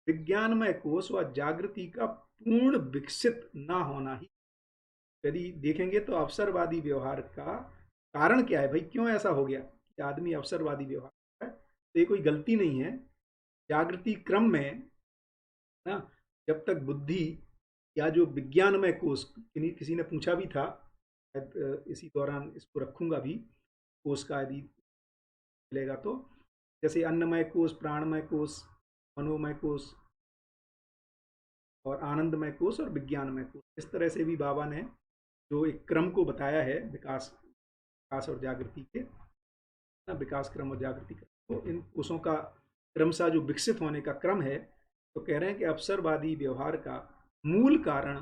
विज्ञानमय कोश व जागृति का पूर्ण विकसित ना होना ही। यदि देखेंगे तो अवसरवादी व्यवहार का कारण क्या है भाई, क्यों ऐसा हो गया कि आदमी अवसरवादी व्यवहार है? तो ये कोई गलती नहीं है। जागृति क्रम में ना, जब तक बुद्धि या जो विज्ञानमय कोश, किसी ने पूछा भी था, इसी दौरान इसको रखूंगा भी, कोश का यदि मिलेगा तो, जैसे अन्नमय कोश, प्राणमय कोश, मनोमय कोश और आनंदमय कोश और विज्ञानमय कोश, इस तरह से भी बाबा ने जो एक क्रम को बताया है विकास और जागृति के, विकास क्रम और जागृति क्रम, तो इन कोशों का क्रमशः जो विकसित होने का क्रम है, तो कह रहे हैं कि अवसरवादी व्यवहार का मूल कारण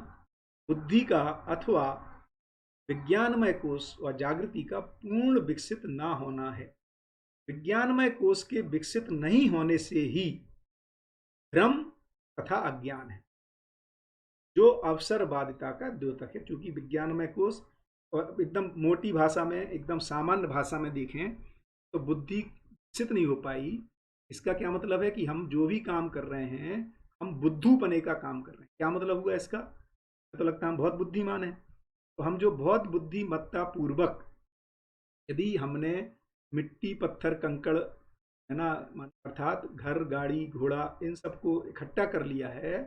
बुद्धि का अथवा विज्ञानमय कोश व जागृति का पूर्ण विकसित ना होना है। विज्ञानमय कोश के विकसित नहीं होने से ही भ्रम तथा अज्ञान है, जो अवसरवादिता का द्योतक है। क्योंकि विज्ञानमय कोश, और एकदम मोटी भाषा में, एकदम सामान्य भाषा में देखें तो बुद्धि विकसित नहीं हो पाई। इसका क्या मतलब है कि हम जो भी काम कर रहे हैं हम बुद्धूपने का काम कर रहे हैं। क्या मतलब हुआ इसका? तो लगता है हम बहुत बुद्धिमान हैं। तो हम जो बहुत बुद्धिमत्ता पूर्वक यदि हमने मिट्टी, पत्थर, कंकड़, है ना, अर्थात घर, गाड़ी, घोड़ा, इन सबको इकट्ठा कर लिया है,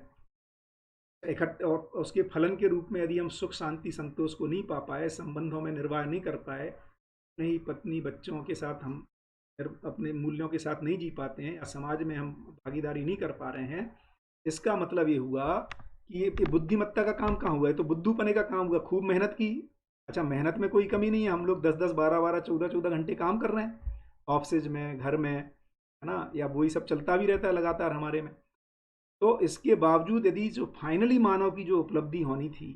इकट्ठा, और उसके फलन के रूप में यदि हम सुख, शांति, संतोष को नहीं पा पाए, संबंधों में निर्वाह नहीं कर पाए, अपने ही पत्नी, बच्चों के साथ हम अपने मूल्यों के साथ नहीं जी पाते हैं, या समाज में हम भागीदारी नहीं कर पा रहे हैं, इसका मतलब ये हुआ कि ये बुद्धिमत्ता का काम कहाँ हुआ है? तो बुद्धूपने का काम हुआ। खूब मेहनत की, अच्छा मेहनत में कोई कमी नहीं है, हम लोग 10-10, 12-12, 14-14 घंटे काम कर रहे हैं, ऑफिस में, घर में, है ना, या वही सब चलता भी रहता है लगातार हमारे में। तो इसके बावजूद यदि जो फाइनली मानव की जो उपलब्धि होनी थी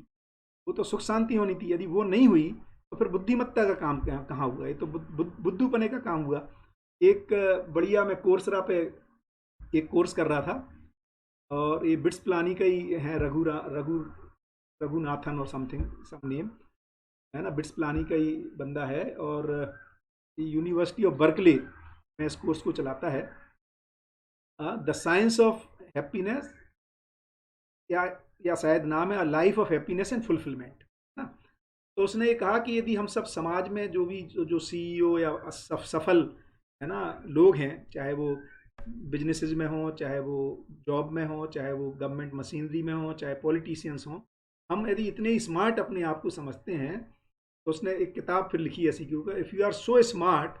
वो तो सुख शांति होनी थी, यदि वो नहीं हुई तो फिर बुद्धिमत्ता का काम कहाँ हुआ? ये तो बुद्धूपने का काम हुआ। एक बढ़िया, मैं कोर्सरा पे एक कोर्स कर रहा था, और ये बिट्स पिलानी का ही है, रघुनाथन और समथिंग सम नेम, है ना, बिट्स पिलानी का ही बंदा है, और यूनिवर्सिटी ऑफ बर्कले में इस कोर्स को चलाता है, द साइंस ऑफ हैप्पीनेस, या शायद नाम है life of happiness and fulfilment ना। तो उसने ये कहा कि यदि हम सब समाज में जो भी जो सीईओ या सफल, है ना, लोग हैं, चाहे वो बिजनेसेस में हो, चाहे वो जॉब में हो, चाहे वो गवर्नमेंट मशीनरी में हो, चाहे पॉलिटिशियंस हो, हम यदि इतने स्मार्ट अपने आप को समझते हैं, तो उसने एक किताब फिर लिखी ऐसी क्यों, if you are so smart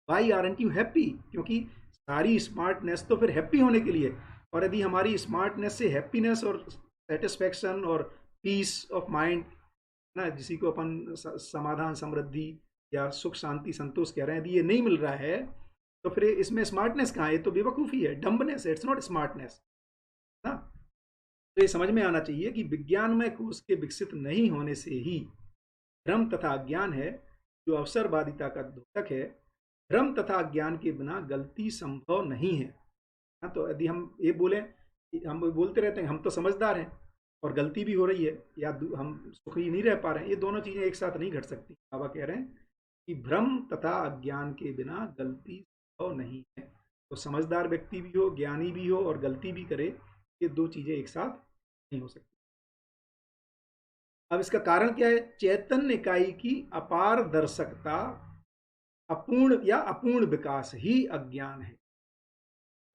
why aren't you happy? क्योंकि सारी स्मार्टनेस तो फिर हैप्पी होने के लिए। और यदि हमारी स्मार्टनेस से हैप्पीनेस और सेटिस्फैक्शन और पीस ऑफ माइंड ना, जिसी को अपन समाधान, समृद्धि या सुख, शांति, संतोष कह रहे हैं, यदि ये नहीं मिल रहा है तो फिर इसमें स्मार्टनेस कहाँ है? ये तो बेवकूफ़ी है, डम्बनेस है, इट्स नॉट स्मार्टनेस ना। तो ये समझ में आना चाहिए कि विज्ञानमय कोश के विकसित नहीं होने से ही भ्रम तथा अज्ञान है, जो अवसरवादिता का द्योतक है। भ्रम तथा अज्ञान के बिना गलती संभव नहीं है। हाँ, तो यदि हम ये बोलें, हम बोलते रहते हैं हम तो समझदार हैं और गलती भी हो रही है, या हम सुखी नहीं रह पा रहे हैं, ये दोनों चीज़ें एक साथ नहीं घट सकती। बाबा कह रहे हैं कि भ्रम तथा अज्ञान के बिना गलती संभव नहीं है। तो समझदार व्यक्ति भी हो, ज्ञानी भी हो और गलती भी करे, ये दो चीज़ें एक साथ नहीं हो सकती। अब इसका कारण क्या है? चैतन्य इकाई की अपारदर्शकता, अपूर्ण विकास ही अज्ञान है।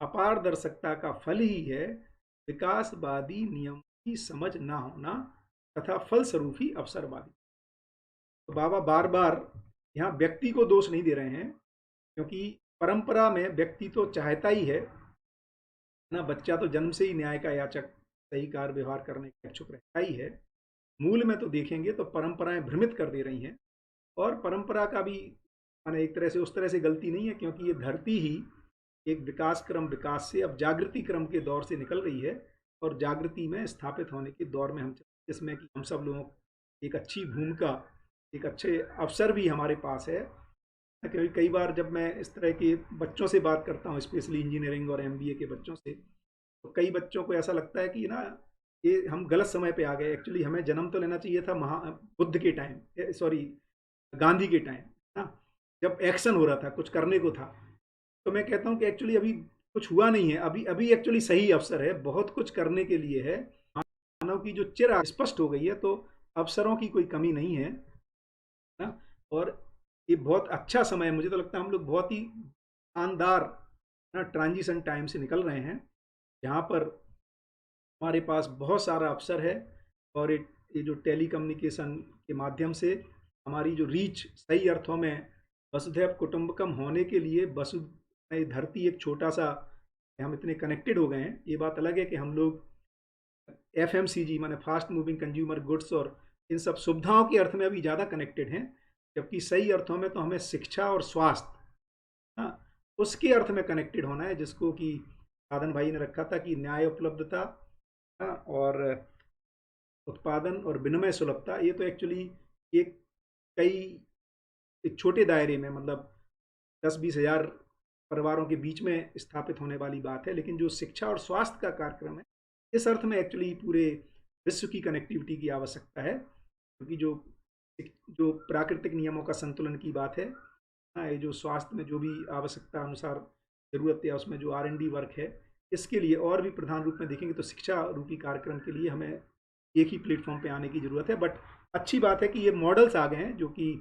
अपारदर्शकता का फल ही है विकासवादी नियम की समझ ना होना तथा फलस्वरूप ही अवसरवादी। तो बाबा बार बार यहाँ व्यक्ति को दोष नहीं दे रहे हैं, क्योंकि परंपरा में व्यक्ति तो चाहता ही है ना, बच्चा तो जन्म से ही न्याय का याचक, सही कार्य व्यवहार करने का इच्छुक रहता ही है। मूल में तो देखेंगे तो परंपराएं भ्रमित कर दे रही हैं, और परंपरा का भी माने एक तरह से उस तरह से गलती नहीं है, क्योंकि ये धरती ही एक विकास से अब जागृति क्रम के दौर से निकल रही है, और जागृति में स्थापित होने के दौर में हम, जिसमें कि हम सब लोगों एक अच्छी भूमिका, एक अच्छे अवसर भी हमारे पास है। क्योंकि कई बार जब मैं इस तरह के बच्चों से बात करता हूँ, स्पेशली इंजीनियरिंग और एमबीए के बच्चों से, तो कई बच्चों को ऐसा लगता है कि ना, ये हम गलत समय पे आ गए। एक्चुअली हमें जन्म तो लेना चाहिए था बुद्ध के टाइम, सॉरी गांधी के टाइम ना, जब एक्शन हो रहा था, कुछ करने को था। तो मैं कहता हूँ कि एक्चुअली अभी कुछ हुआ नहीं है, अभी अभी एक्चुअली सही अवसर है, बहुत कुछ करने के लिए है। मानव की जो चिर स्पष्ट हो गई है, तो अवसरों की कोई कमी नहीं है ना। और ये बहुत अच्छा समय है, मुझे तो लगता है हम लोग बहुत ही शानदार ना ट्रांजिशन टाइम से निकल रहे हैं, जहाँ पर हमारे पास बहुत सारा अवसर है। और ये जो टेली कम्युनिकेशन के माध्यम से हमारी जो रीच सही अर्थों में वसुधैव कुटुंबकम होने के लिए, वसु धरती एक छोटा सा, हम इतने कनेक्टेड हो गए हैं। ये बात अलग है कि हम लोग एफएमसीजी माने फास्ट मूविंग कंज्यूमर गुड्स और इन सब सुविधाओं के अर्थ में अभी ज़्यादा कनेक्टेड हैं, जबकि सही अर्थों में तो हमें शिक्षा और स्वास्थ्य, हाँ, उसके अर्थ में कनेक्टेड होना है, जिसको कि साधन भाई ने रखा था कि न्याय उपलब्धता, हाँ, और उत्पादन और विनिमय सुलभता। ये तो एक्चुअली एक कई एक छोटे दायरे में, मतलब 10-20 हज़ार परिवारों के बीच में स्थापित होने वाली बात है, लेकिन जो शिक्षा और स्वास्थ्य का कार्यक्रम है, इस अर्थ में एक्चुअली पूरे विश्व की कनेक्टिविटी की आवश्यकता है। क्योंकि जो जो प्राकृतिक नियमों का संतुलन की बात है, हाँ, ये जो स्वास्थ्य में जो भी आवश्यकता अनुसार ज़रूरत है, उसमें जो R&D वर्क है, इसके लिए और भी प्रधान रूप में देखेंगे तो शिक्षा रूपी कार्यक्रम के लिए हमें एक ही प्लेटफॉर्म पे आने की ज़रूरत है। बट अच्छी बात है कि ये मॉडल्स आ गए हैं, जो कि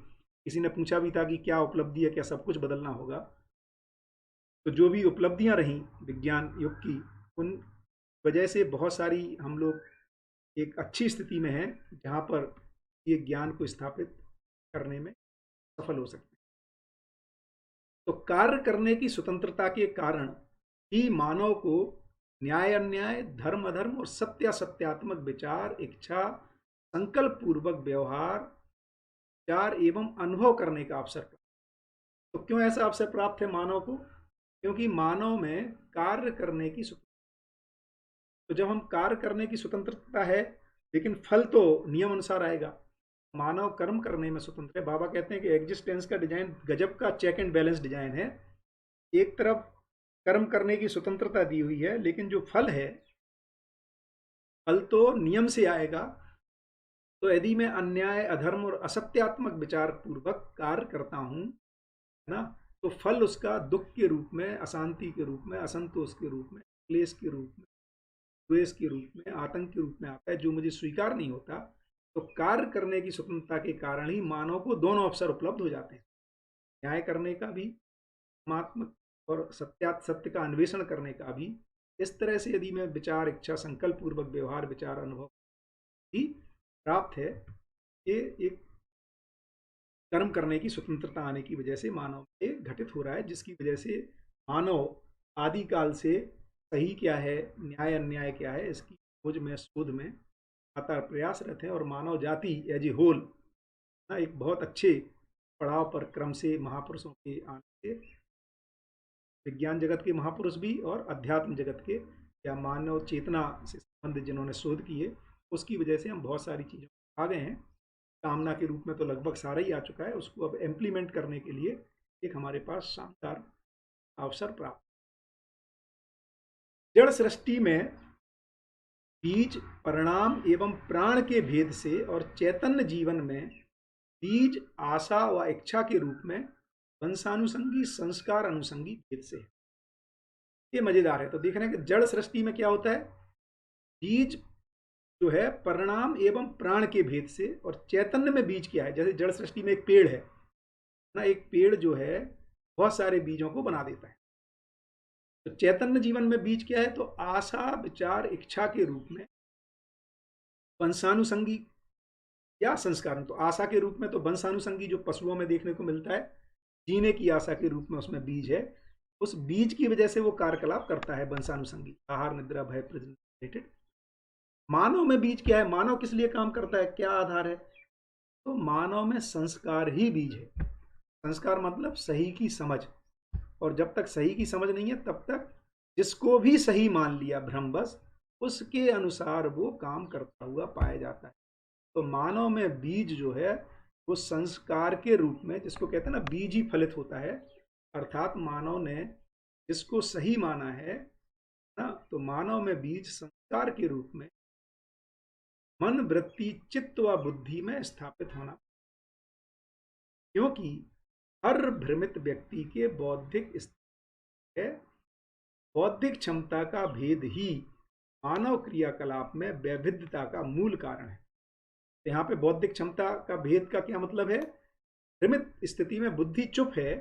किसी ने पूछा भी था कि क्या उपलब्धि है, क्या सब कुछ बदलना होगा। तो जो भी उपलब्धियां रहीं विज्ञान युग की, उन वजह से बहुत सारी हम लोग एक अच्छी स्थिति में हैं, जहाँ पर ये ज्ञान को स्थापित करने में सफल हो सकते हैं। तो कार्य करने की स्वतंत्रता के कारण ही मानव को न्याय अन्याय, धर्म अधर्म और सत्य असत्यात्मक विचार, इच्छा, संकल्प पूर्वक व्यवहार, विचार एवं अनुभव करने का अवसर प्राप्त। तो क्यों ऐसा अवसर प्राप्त है मानव को? क्योंकि मानव में कार्य करने की स्वतंत्रता। तो जब हम कार्य करने की स्वतंत्रता है, लेकिन फल तो नियम अनुसार आएगा। मानव कर्म करने में स्वतंत्र है। बाबा कहते हैं कि एग्जिस्टेंस का डिजाइन गजब का चेक एंड बैलेंस डिजाइन है। एक तरफ कर्म करने की स्वतंत्रता दी हुई है, लेकिन जो फल है, फल तो नियम से आएगा। तो यदि मैं अन्याय, अधर्म और असत्यात्मक विचार पूर्वक कार्य करता हूँ, है ना, तो फल उसका दुख के रूप में, अशांति के रूप में, असंतोष के रूप में, क्लेश के रूप में, द्वेष के रूप में, आतंक के रूप में आता है, जो मुझे स्वीकार नहीं होता। तो कार्य करने की स्वतंत्रता के कारण ही मानव को दोनों अवसर उपलब्ध हो जाते हैं, न्याय करने का भी, परमात्मक और सत्य का अन्वेषण करने का भी। इस तरह से यदि मैं विचार, इच्छा, संकल्प पूर्वक व्यवहार, विचार, अनुभव भी प्राप्त है, ये एक कर्म करने की स्वतंत्रता आने की वजह से मानव में घटित हो रहा है, जिसकी वजह से मानव आदिकाल से सही क्या है, न्याय अन्याय क्या है, इसकी खोज में, शोध में लगातार प्रयासरत हैं। और मानव जाति एज ए होल ना एक बहुत अच्छे पड़ाव पर क्रम से महापुरुषों के आने से, विज्ञान जगत के महापुरुष भी और अध्यात्म जगत के या मानव चेतना से संबंधित जिन्होंने शोध किए, उसकी वजह से हम बहुत सारी चीज़ों आ गए हैं। कामना के रूप में तो लगभग सारा ही आ चुका है, उसको अब इम्प्लीमेंट करने के लिए एक हमारे पास शानदार अवसर प्राप्त। जड़ सृष्टि में बीज, परिणाम एवं प्राण के भेद से और चैतन्य जीवन में बीज, आशा व इच्छा के रूप में वंशानुसंगी, संस्कार अनुसंगी भेद से है। ये मजेदार है। तो देख रहे हैं कि जड़ सृष्टि में क्या होता है, बीज जो है परिणाम एवं प्राण के भेद से, और चैतन्य में बीज क्या है, जैसे जड़ सृष्टि में एक पेड़ है ना, एक पेड़ जो है बहुत सारे बीजों को बना देता है। तो चैतन्य जीवन में बीज क्या है, तो आशा, विचार, इच्छा के रूप में वंशानुसंगी या संस्कार। तो आशा के रूप में तो वंशानुसंगी जो पशुओं में देखने को मिलता है, जीने की आशा के रूप में उसमें बीज है, उस बीज की वजह से वो कार्यकलाप करता है वंशानुसंगी, आहार, निद्रा, भय, प्रजनन रिलेटेड। मानव में बीज क्या है, मानव किस लिए काम करता है, क्या आधार है, तो मानव में संस्कार ही बीज है। संस्कार मतलब सही की समझ, और जब तक सही की समझ नहीं है तब तक जिसको भी सही मान लिया भ्रमवश, उसके अनुसार वो काम करता हुआ पाया जाता है। तो मानव में बीज जो है वो संस्कार के रूप में, जिसको कहते हैं ना बीज ही फलित होता है, अर्थात मानव ने जिसको सही माना है ना, तो मानव में बीज संस्कार के रूप में मन, वृत्ति, चित्त व बुद्धि में स्थापित होना, क्योंकि हर भ्रमित व्यक्ति के बौद्धिक है, बौद्धिक क्षमता का भेद ही मानव क्रियाकलाप में वैविध्यता का मूल कारण है। यहाँ पे बौद्धिक क्षमता का भेद का क्या मतलब है, भ्रमित स्थिति में बुद्धि चुप है,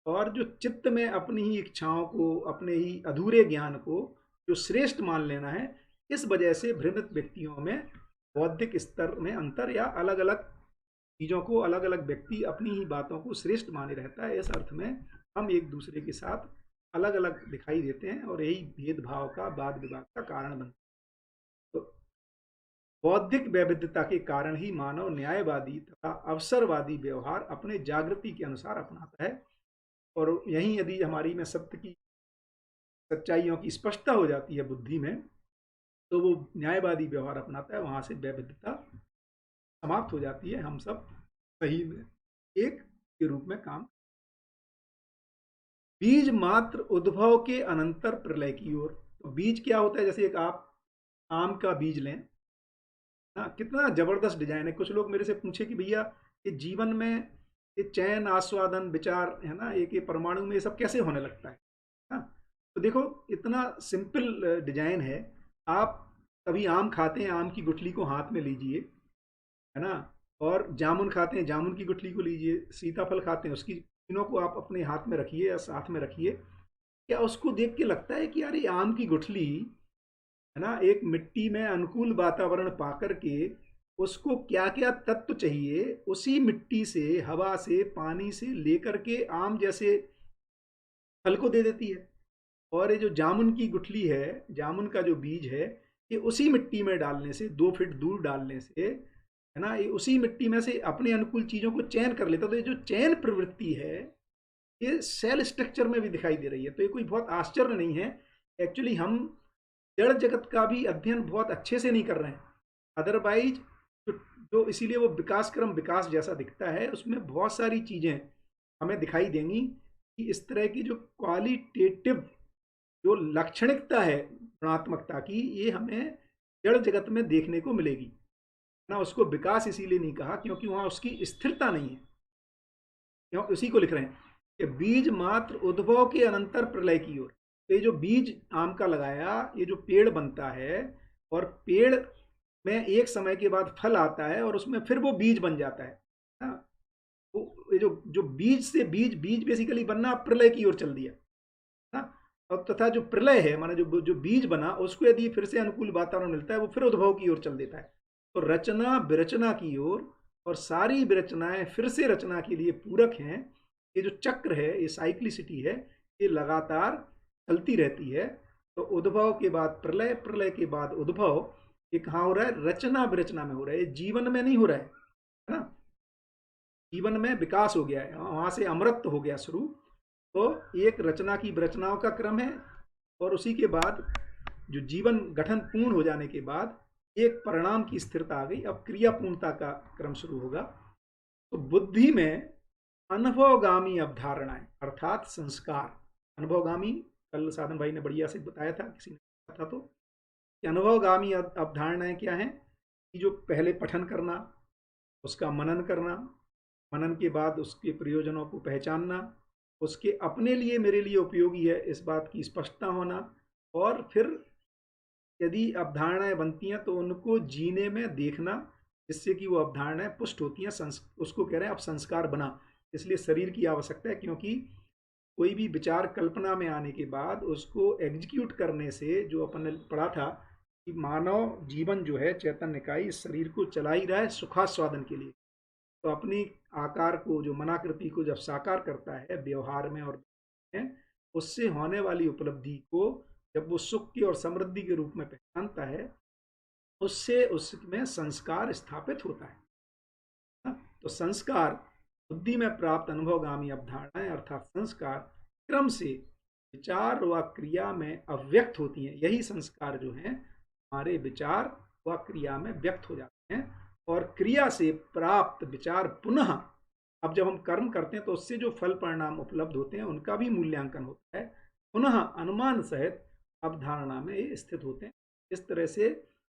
और जो चित्त में अपनी ही इच्छाओं को, अपने ही अधूरे ज्ञान को जो श्रेष्ठ मान लेना है, इस वजह से भ्रमित व्यक्तियों में बौद्धिक स्तर में अंतर, या अलग अलग चीज़ों को अलग अलग व्यक्ति अपनी ही बातों को श्रेष्ठ माने रहता है। इस अर्थ में हम एक दूसरे के साथ अलग अलग दिखाई देते हैं, और यही भेदभाव का, वाद विवाद का कारण बनता है। तो बौद्धिक वैविध्यता के कारण ही मानव न्यायवादी तथा अवसरवादी व्यवहार अपने जागृति के अनुसार अपनाता है, और यहीं यदि हमारी में सत्य की, सच्चाइयों की स्पष्टता हो जाती है बुद्धि में, तो वो न्यायवादी व्यवहार अपनाता है, वहां से वैविध्यता समाप्त हो जाती है, हम सब सही में एक के रूप में काम। बीज मात्र उद्भव के अनंतर प्रलय की ओर। तो बीज क्या होता है, जैसे एक आप आम का बीज लें ना, कितना जबरदस्त डिजाइन है। कुछ लोग मेरे से पूछे कि भैया ये जीवन में ये चैन, आस्वादन, विचार है ना, एक ये परमाणु में ये सब कैसे होने लगता है ना। तो देखो इतना सिंपल डिजाइन है। आप कभी आम खाते हैं, आम की गुठली को हाथ में लीजिए, है ना, और जामुन खाते हैं, जामुन की गुठली को लीजिए, सीताफल खाते हैं, उसकी, तीनों को आप अपने हाथ में रखिए या साथ में रखिए, क्या उसको देख के लगता है कि यार ये आम की गुठली है ना, एक मिट्टी में अनुकूल वातावरण पा करके उसको क्या क्या तत्व चाहिए उसी मिट्टी से, हवा से, पानी से लेकर के आम जैसे फल को दे देती है। और ये जो जामुन की गुठली है, जामुन का जो बीज है, ये उसी मिट्टी में डालने से, 2 फीट दूर डालने से, है ना, ये उसी मिट्टी में से अपने अनुकूल चीज़ों को चयन कर लेता। तो ये जो चयन प्रवृत्ति है, ये सेल स्ट्रक्चर में भी दिखाई दे रही है। तो ये कोई बहुत आश्चर्य नहीं है। एक्चुअली हम जड़ जगत का भी अध्ययन बहुत अच्छे से नहीं कर रहे हैं, अदरवाइज जो इसीलिए वो विकास क्रम विकास जैसा दिखता है, उसमें बहुत सारी चीज़ें हमें दिखाई देंगी कि इस तरह की जो क्वालिटेटिव जो लाक्षणिकता है गुणात्मकता की, ये हमें जड़ जगत में देखने को मिलेगी ना। उसको विकास इसीलिए नहीं कहा क्योंकि वहाँ उसकी स्थिरता नहीं है। क्यों, उसी को लिख रहे हैं कि बीज मात्र उद्भव के अनंतर प्रलय की ओर। तो ये जो बीज आम का लगाया, ये जो पेड़ बनता है, और पेड़ में एक समय के बाद फल आता है, और उसमें फिर वो बीज बन जाता है ना। वो ये जो जो बीज से बीज, बीज बेसिकली बनना प्रलय की ओर चल दिया ना। और तथा जो प्रलय है, माना जो बीज बना, उसको यदि फिर से अनुकूल वातावरण मिलता है, वो फिर उद्भव की ओर चल देता है। तो रचना विरचना की ओर, और सारी विरचनाएं फिर से रचना के लिए पूरक हैं। ये जो चक्र है, ये साइक्लिसिटी है, ये लगातार चलती रहती है। तो उद्भव के बाद प्रलय, प्रलय के बाद उद्भव, ये कहाँ हो रहा है? रचना विरचना में हो रहा है, जीवन में नहीं हो रहा है ना। जीवन में विकास हो गया है, वहां से अमृत हो गया शुरू। तो एक रचना की विरचनाओं का क्रम है, और उसी के बाद जो जीवन गठन पूर्ण हो जाने के बाद एक परिणाम की स्थिरता आ गई, अब क्रिया पूर्णता का क्रम शुरू होगा। तो बुद्धि में अनुभवगामी अवधारणाएं अर्थात संस्कार, अनुभवगामी, कल साधन भाई ने बढ़िया से बताया था, किसी ने बताया था, तो कि अनुभवगामी अवधारणाएं क्या हैं? कि जो पहले पठन करना, उसका मनन करना, मनन के बाद उसके प्रयोजनों को पहचानना, उसके अपने लिए मेरे लिए उपयोगी है इस बात की स्पष्टता होना, और फिर यदि अवधारणाएं बनती हैं तो उनको जीने में देखना, जिससे कि वो अवधारणाएं पुष्ट होती हैं। उसको कह रहे हैं अब संस्कार बना। इसलिए शरीर की आवश्यकता है, क्योंकि कोई भी विचार कल्पना में आने के बाद उसको एग्जीक्यूट करने से, जो अपन ने पढ़ा था कि मानव जीवन जो है चैतन्य का ही, इस शरीर को चला ही रहा है सुखास्वादन के लिए। तो अपनी आकार को, जो मनाकृति को जब साकार करता है व्यवहार में और में, उससे होने वाली उपलब्धि को जब वो सुख की और समृद्धि के रूप में पहचानता है, उससे उसमें संस्कार स्थापित होता है ना? तो संस्कार, बुद्धि में प्राप्त अनुभवगामी अवधारणाएं अर्थात संस्कार क्रम से विचार व क्रिया में अव्यक्त होती हैं। यही संस्कार जो हैं हमारे विचार व क्रिया में व्यक्त हो जाते हैं, और क्रिया से प्राप्त विचार पुनः, अब जब हम कर्म करते हैं तो उससे जो फल परिणाम उपलब्ध होते हैं उनका भी मूल्यांकन होता है, पुनः अनुमान सहित अवधारणा में स्थित होते हैं। इस तरह से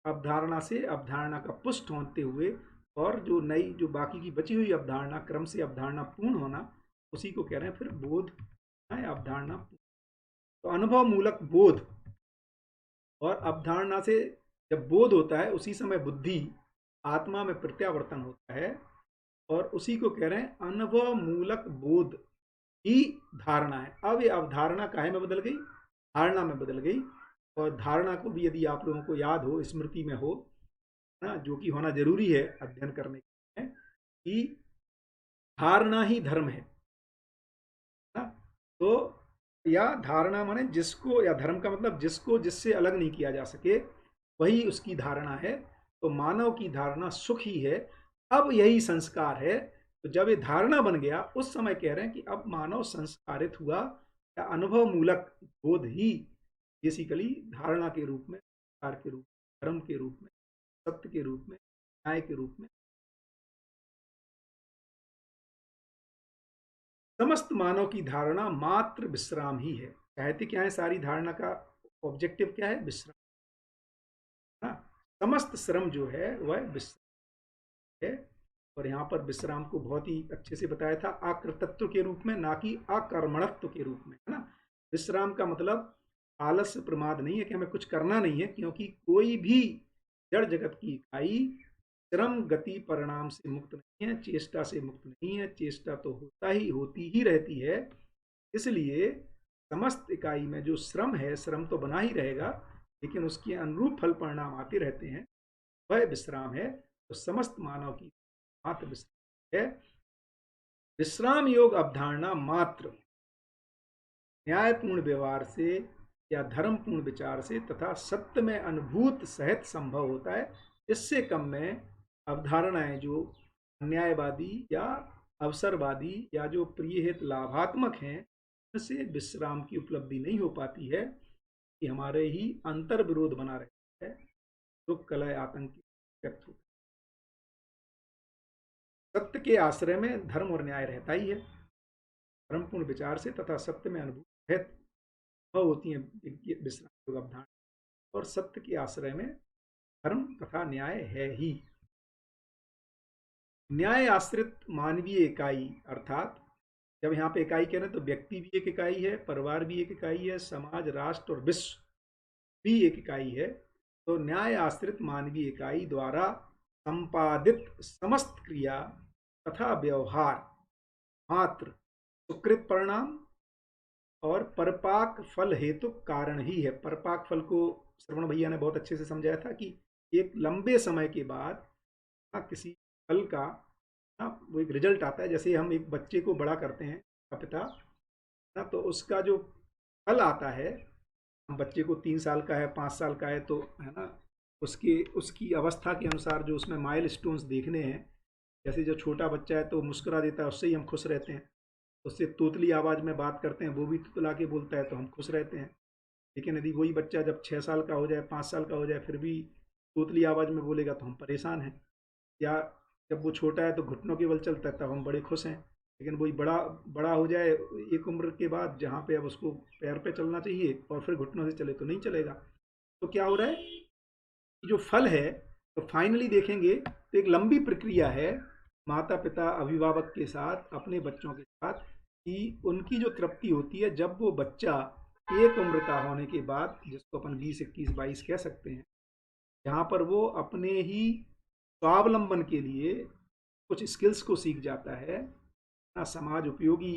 अवधारणा से अवधारणा का पुष्ट होते हुए, और जो नई, जो बाकी की बची हुई अवधारणा, क्रम से अवधारणा पूर्ण होना, उसी को कह रहे हैं फिर बोध है, अवधारणा। तो अनुभव मूलक बोध और अवधारणा से जब बोध होता है, उसी समय बुद्धि आत्मा में प्रत्यावर्तन होता है, और उसी को कह रहे हैं अनुभव मूलक बोध ही धारणा है। अब ये अवधारणा काहे में बदल गई? धारणा में बदल गई। और धारणा को भी यदि आप लोगों को याद हो, स्मृति में हो ना, जो कि होना जरूरी है अध्ययन करने के लिए, कि धारणा ही धर्म है ना। तो या धारणा माने जिसको, या धर्म का मतलब जिसको जिससे अलग नहीं किया जा सके, वही उसकी धारणा है। तो मानव की धारणा सुख ही है। अब यही संस्कार है। तो जब ये धारणा बन गया, उस समय कह रहे हैं कि अब मानव संस्कारित हुआ, या अनुभव मूलक बोध ही बेसिकली धारणा के रूप में, संस्कार के रूप में, धर्म के रूप में, सत्य के रूप में, न्याय के रूप में। समस्त मानव की धारणा मात्र विश्राम ही है। कहते क्या है? सारी धारणा का ऑब्जेक्टिव क्या है? विश्राम ना। समस्त श्रम जो है वह विश्राम है। और यहाँ पर विश्राम को बहुत ही अच्छे से बताया था, आकृतत्व के रूप में, ना कि अकर्मणत्व के रूप में, है ना। विश्राम का मतलब आलस्य प्रमाद नहीं है कि हमें कुछ करना नहीं है, क्योंकि कोई भी जड़ जगत की इकाई श्रम गति परिणाम से मुक्त नहीं है, चेष्टा से मुक्त नहीं है। चेष्टा तो होती ही रहती है। इसलिए समस्त इकाई में जो श्रम है, श्रम तो बना ही रहेगा, लेकिन उसके अनुरूप फल परिणाम आते रहते हैं, वह विश्राम है। तो समस्त मानव की मात्र विश्राम है। विश्राम योग अवधारणा मात्र न्यायपूर्ण व्यवहार से या धर्मपूर्ण विचार से तथा सत्य में अनुभूत सहित संभव होता है। इससे कम में अवधारणाएं जो अन्यायवादी या अवसरवादी या जो प्रिय हित लाभात्मक हैं, उनसे विश्राम की उपलब्धि नहीं हो पाती है, कि हमारे ही अंतर विरोध बना रहता है, दुख कलह आतंक व्यक्त होता है। सत्य के आश्रय में धर्म और न्याय रहता ही है। धर्मपूर्ण विचार से तथा सत्य में अनुभूत होती है विश्राम योग अवधारणा, और सत्य के आश्रय में धर्म तथा न्याय है ही। न्याय आश्रित मानवीय इकाई अर्थात, जब यहाँ पे इकाई कह रहे हैं तो व्यक्ति भी एक इकाई है, परिवार भी एक इकाई है, समाज, राष्ट्र और विश्व भी एक इकाई है। तो न्याय आश्रित मानवीय इकाई द्वारा संपादित समस्त क्रिया तथा व्यवहार मात्र सुकृत परिणाम और परपाक फल हेतु कारण ही है। परपाक फल को श्रवण भैया ने बहुत अच्छे से समझाया था, कि एक लंबे समय के बाद किसी फल का वो एक रिजल्ट आता है। जैसे हम एक बच्चे को बड़ा करते हैं का पिता ना, तो उसका जो फल आता है हम बच्चे को 3 साल का है, 5 साल का है, तो है ना, उसकी अवस्था के अनुसार जो उसमें माइलस्टोन्स देखने हैं, जैसे जो छोटा बच्चा है तो मुस्कुरा देता है, उससे ही हम खुश रहते हैं। उससे तोतली आवाज़ में बात करते हैं, वो भी तुतला के बोलता है तो हम खुश रहते हैं। लेकिन यदि वही बच्चा जब 6 साल का हो जाए, 5 साल का हो जाए, फिर भी तोतली आवाज़ में बोलेगा तो हम परेशान हैं। या जब वो छोटा है तो घुटनों के बल चलता है, तब हम बड़े खुश हैं। लेकिन वही बड़ा बड़ा हो जाए एक उम्र के बाद, जहाँ पे अब उसको पैर पे चलना चाहिए और फिर घुटनों से चले तो नहीं चलेगा। तो क्या हो रहा है कि जो फल है, तो फाइनली देखेंगे तो एक लंबी प्रक्रिया है माता पिता अभिभावक के साथ, अपने बच्चों के साथ, कि उनकी जो तृप्ति होती है जब वो बच्चा एक उम्र का होने के बाद, जिसको अपन 20, 21, 22 कह सकते हैं, जहाँ पर वो अपने ही स्वावलंबन के लिए कुछ स्किल्स को सीख जाता है, अपना समाज उपयोगी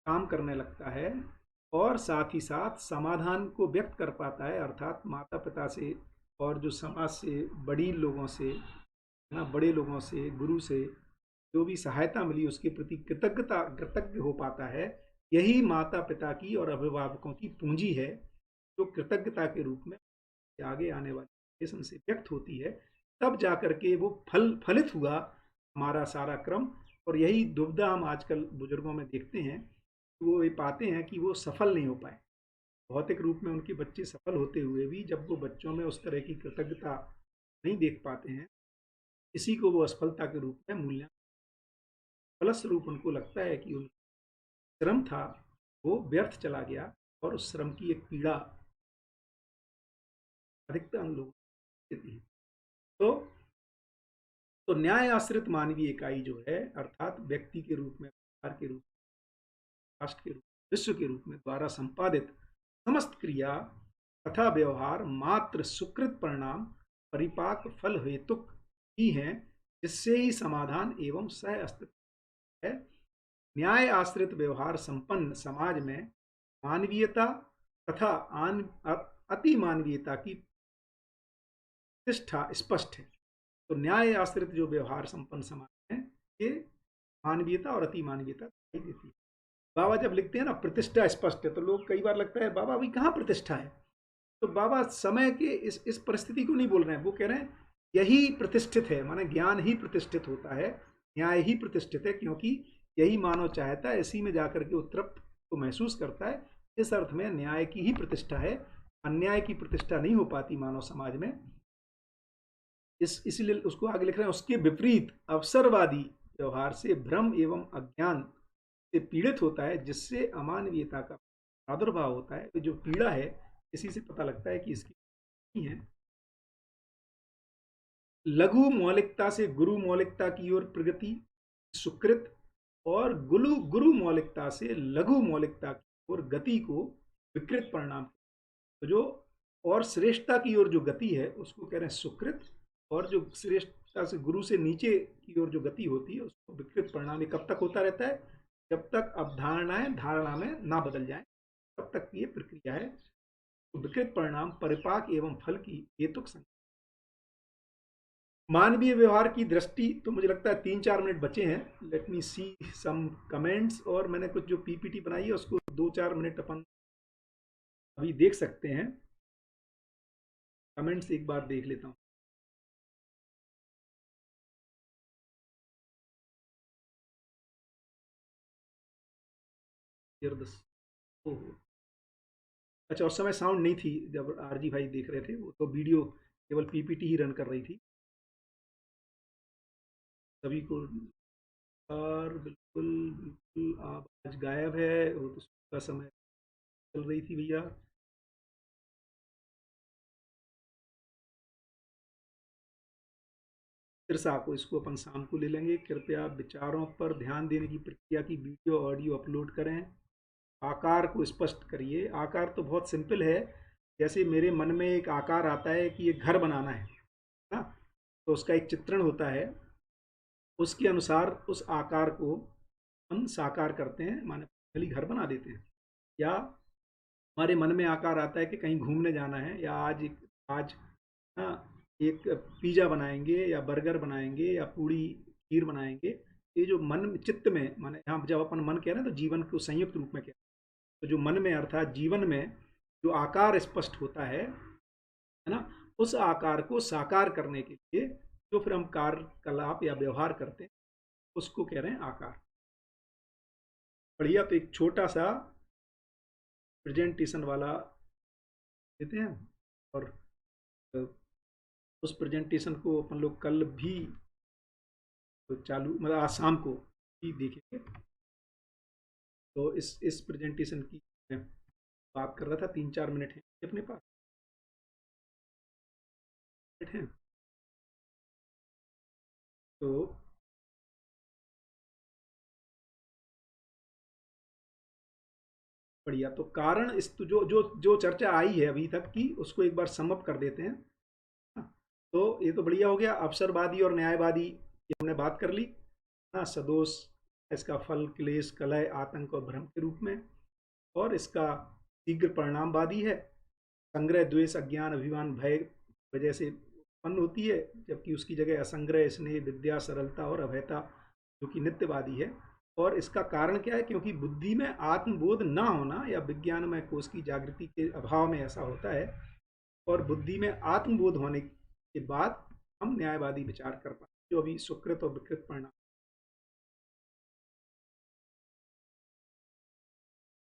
काम करने लगता है, और साथ ही साथ समाधान को व्यक्त कर पाता है, अर्थात माता पिता से और जो समाज से, बड़ी लोगों से, है ना, बड़े लोगों से, गुरु से जो भी सहायता मिली उसके प्रति कृतज्ञ हो पाता है। यही माता पिता की और अभिभावकों की पूंजी है, जो कृतज्ञता के रूप में आगे आने वाले जनरेशन से व्यक्त होती है। तब जाकर के वो फलित हुआ हमारा सारा क्रम। और यही दुविधा हम आजकल बुजुर्गों में देखते हैं, वो ये पाते हैं कि वो सफल नहीं हो पाए। भौतिक रूप में उनके बच्चे सफल होते हुए भी जब वो बच्चों में उस तरह की कृतज्ञता नहीं देख पाते हैं, इसी को वो असफलता के रूप में मूल्यांकन, फलस्वरूप उनको लगता है कि उनका श्रम था वो व्यर्थ चला गया, और उस श्रम की एक पीड़ा अधिकतर लोग देती है। तो न्याय आश्रित मानवीय इकाई जो है, अर्थात व्यक्ति के रूप में, परिवार के रूप में, राष्ट्र के रूप में, विश्व के रूप में द्वारा संपादित समस्त क्रिया तथा व्यवहार मात्र सुकृत परिणाम, परिपाक फल हेतुक ही हैं, जिससे ही समाधान एवं सह अस्तित्व है। न्याय आश्रित व्यवहार संपन्न समाज में मानवीयता तथा अति मानवीयता की प्रतिष्ठा स्पष्ट है। तो न्याय आश्रित जो व्यवहार संपन्न समाज है, ये मानवीयता और अति मानवीयता दिखाई देती है। बाबा जब लिखते हैं ना प्रतिष्ठा स्पष्ट है, तो लोग कई बार लगता है बाबा अभी कहाँ प्रतिष्ठा है। तो बाबा समय के इस परिस्थिति को नहीं बोल रहे हैं, वो कह रहे हैं यही प्रतिष्ठित है, माने ज्ञान ही प्रतिष्ठित होता है, न्याय ही प्रतिष्ठित है, क्योंकि यही मानव चाहता है, इसी में जाकर के वो तृप्त को महसूस करता है। इस अर्थ में न्याय की ही प्रतिष्ठा है, अन्याय की प्रतिष्ठा नहीं हो पाती मानव समाज में। इसलिए उसको आगे लिख रहे हैं, उसके विपरीत अवसरवादी व्यवहार से भ्रम एवं अज्ञान से पीड़ित होता है, जिससे अमानवीयता का प्रादुर्भाव होता है। तो जो पीड़ा है, इसी से पता लगता है कि इसकी है। लघु मौलिकता से गुरु मौलिकता की ओर प्रगति सुकृत, और गुरु मौलिकता से लघु मौलिकता की ओर गति को विकृत परिणाम। तो जो और श्रेष्ठता की ओर जो गति है उसको कह रहे हैं सुकृत, और जो श्रेष्ठता से गुरु से नीचे की ओर जो गति होती है उसको विकृत परिणाम। ये कब तक होता रहता है? जब तक अवधारणाएं धारणा में ना बदल जाए, तब तक ये प्रक्रिया है। तो विकृत परिणाम परिपाक एवं फल की हेतुक संख्या। मानवीय व्यवहार की दृष्टि, तो मुझे लगता है 3-4 मिनट बचे हैं। लेट मी सी सम कमेंट्स, और मैंने कुछ जो पीपीटी बनाई है उसको 2-4 मिनट अपन अभी देख सकते हैं। कमेंट्स एक बार देख लेता हूँ। ओहो, अच्छा, उस समय साउंड नहीं थी जब आरजी भाई देख रहे थे, वो तो वीडियो केवल पीपीटी ही रन कर रही थी। सभी को और बिल्कुल बिल्कुल आवाज गायब है, वो तो सुबह का समय चल रही थी भैया। फिर से आपको इसको अपन शाम को ले लेंगे। कृपया विचारों पर ध्यान देने की प्रक्रिया की वीडियो ऑडियो अपलोड करें। आकार को स्पष्ट करिए। आकार तो बहुत सिंपल है। जैसे मेरे मन में एक आकार आता है कि ये घर बनाना है ना, तो उसका एक चित्रण होता है, उसके अनुसार उस आकार को हम साकार करते हैं, माने पहली घर बना देते हैं। या हमारे मन में आकार आता है कि कहीं घूमने जाना है, या आज ना एक पिज़्ज़ा बनाएंगे या बर्गर बनाएंगे या पूड़ी खीर बनाएंगे। ये जो मन चित्त में, माने यहाँ जब अपन मन कह रहे हैं तो जीवन को संयुक्त रूप में कह रहे हैं। तो जो मन में अर्थात जीवन में जो आकार स्पष्ट होता है ना, उस आकार को साकार करने के लिए जो फिर हम कार्यकलाप या व्यवहार करते हैं उसको कह रहे हैं आकार। बढ़िया, तो एक छोटा सा प्रेजेंटेशन वाला देते हैं और उस प्रेजेंटेशन को अपन लोग कल भी तो चालू, मतलब आज शाम को भी देखेंगे। तो इस प्रेजेंटेशन की मैं बात कर रहा था, 3-4 मिनट है अपने पास है। तो बढ़िया, तो कारण इस तो जो जो जो चर्चा आई है अभी तक की उसको एक बार समअप कर देते हैं। हाँ, तो ये तो बढ़िया हो गया, अवसरवादी और न्यायवादी की हमने बात कर ली ना। सदोष, इसका फल क्लेश कलह आतंक और भ्रम के रूप में, और इसका शीघ्र परिणामवादी है, संग्रह द्वेष अज्ञान अभिमान भय वजह से उत्पन्न होती है, जबकि उसकी जगह असंग्रह स्नेह विद्या सरलता और अभयता जो कि नित्यवादी है। और इसका कारण क्या है, क्योंकि बुद्धि में आत्मबोध ना होना या विज्ञानमय कोष की जागृति के अभाव में ऐसा होता है, और बुद्धि में आत्मबोध होने के बाद हम न्यायवादी विचार कर पाते, जो अभी सुकृत और विकृत परिणाम।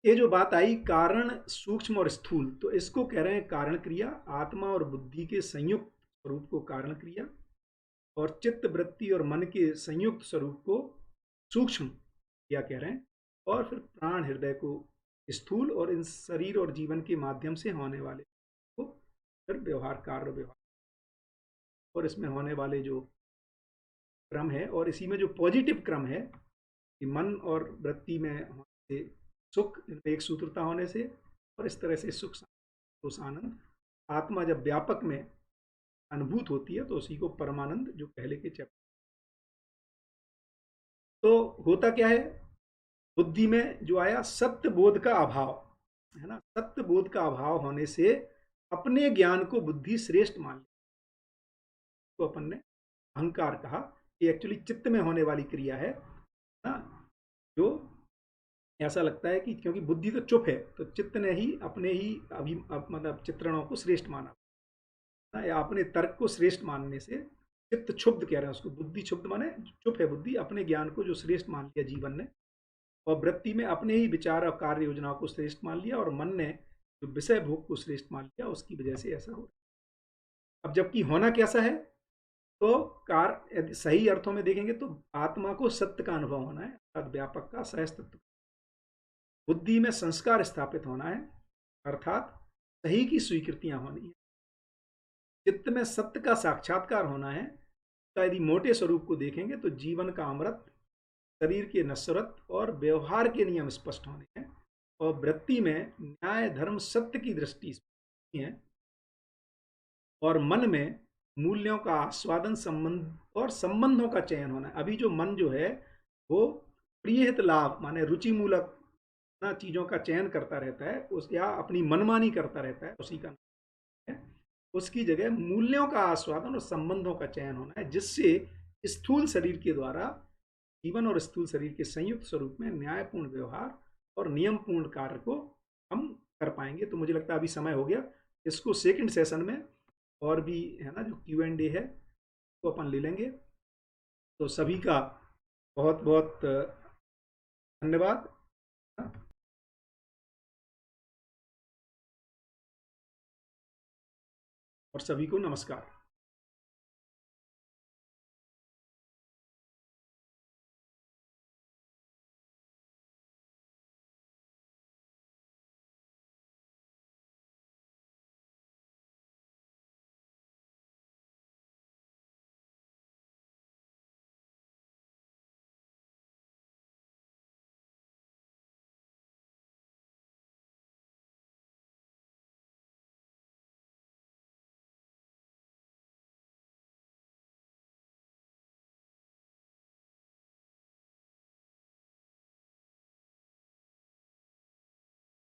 ये जो बात आई कारण सूक्ष्म और स्थूल, तो इसको कह रहे हैं कारण क्रिया। आत्मा और बुद्धि के संयुक्त स्वरूप को कारण क्रिया, और चित्त वृत्ति और मन के संयुक्त स्वरूप को सूक्ष्म क्रिया कह रहे हैं, और फिर प्राण हृदय को स्थूल, और इन शरीर और जीवन के माध्यम से होने वाले को फिर व्यवहार कार्य व्यवहार, और इसमें होने वाले जो क्रम है, और इसी में जो पॉजिटिव क्रम है कि मन और वृत्ति में होने से सुख, इनमें एक सूत्रता होने से, और इस तरह से सुख संतोष आनंद आत्मा जब व्यापक में अनुभूत होती है तो उसी को परमानंद, जो पहले के चैप्टर। तो होता क्या है, बुद्धि में जो आया सत्य बोध का अभाव है ना, सत्य बोध का अभाव होने से अपने ज्ञान को बुद्धि श्रेष्ठ मान ली, तो अपन ने अहंकार कहा कि एक्चुअली चित्त में होने वाली क्रिया है ना, जो ऐसा लगता है कि क्योंकि बुद्धि तो चुप है तो चित्त ने ही अपने ही मतलब चित्रणों को श्रेष्ठ माना ना, या अपने तर्क को श्रेष्ठ मानने से चित्त क्षुब्ध कह रहे हैं उसको, बुद्धि क्षुब्ध माने चुप है बुद्धि, अपने ज्ञान को जो श्रेष्ठ मान लिया जीवन ने, और वृत्ति में अपने ही विचार और कार्य योजनाओं को श्रेष्ठ मान लिया, और मन ने जो विषय भोग को श्रेष्ठ मान लिया, उसकी वजह से ऐसा हो। अब जबकि होना कैसा है, तो यदि सही अर्थों में देखेंगे तो आत्मा को सत्य का अनुभव होना है, अर्थात व्यापक का सहज तत्व। बुद्धि में संस्कार स्थापित होना है, अर्थात सही की स्वीकृतियां होनी है। चित्त में सत्य का साक्षात्कार होना है, तो यदि मोटे स्वरूप को देखेंगे तो जीवन का अमृत, शरीर के नश्वरत और व्यवहार के नियम स्पष्ट होने हैं, और वृत्ति में न्याय धर्म सत्य की दृष्टि है, और मन में मूल्यों का आस्वादन संबंध और संबंधों का चयन होना है। अभी जो मन जो है वो प्रियहित लाभ माने रुचि मूलक ना चीजों का चयन करता रहता है, उस या अपनी मनमानी करता रहता है, उसी का नाम है। उसकी जगह मूल्यों का आस्वादन और संबंधों का चयन होना है, जिससे स्थूल शरीर के द्वारा जीवन और स्थूल शरीर के संयुक्त स्वरूप में न्यायपूर्ण व्यवहार और नियमपूर्ण कार्य को हम कर पाएंगे। तो मुझे लगता है अभी समय हो गया, इसको सेकंड सेशन में और भी है ना जो Q&A है वो अपन ले लेंगे। तो सभी का बहुत बहुत धन्यवाद और सभी को नमस्कार।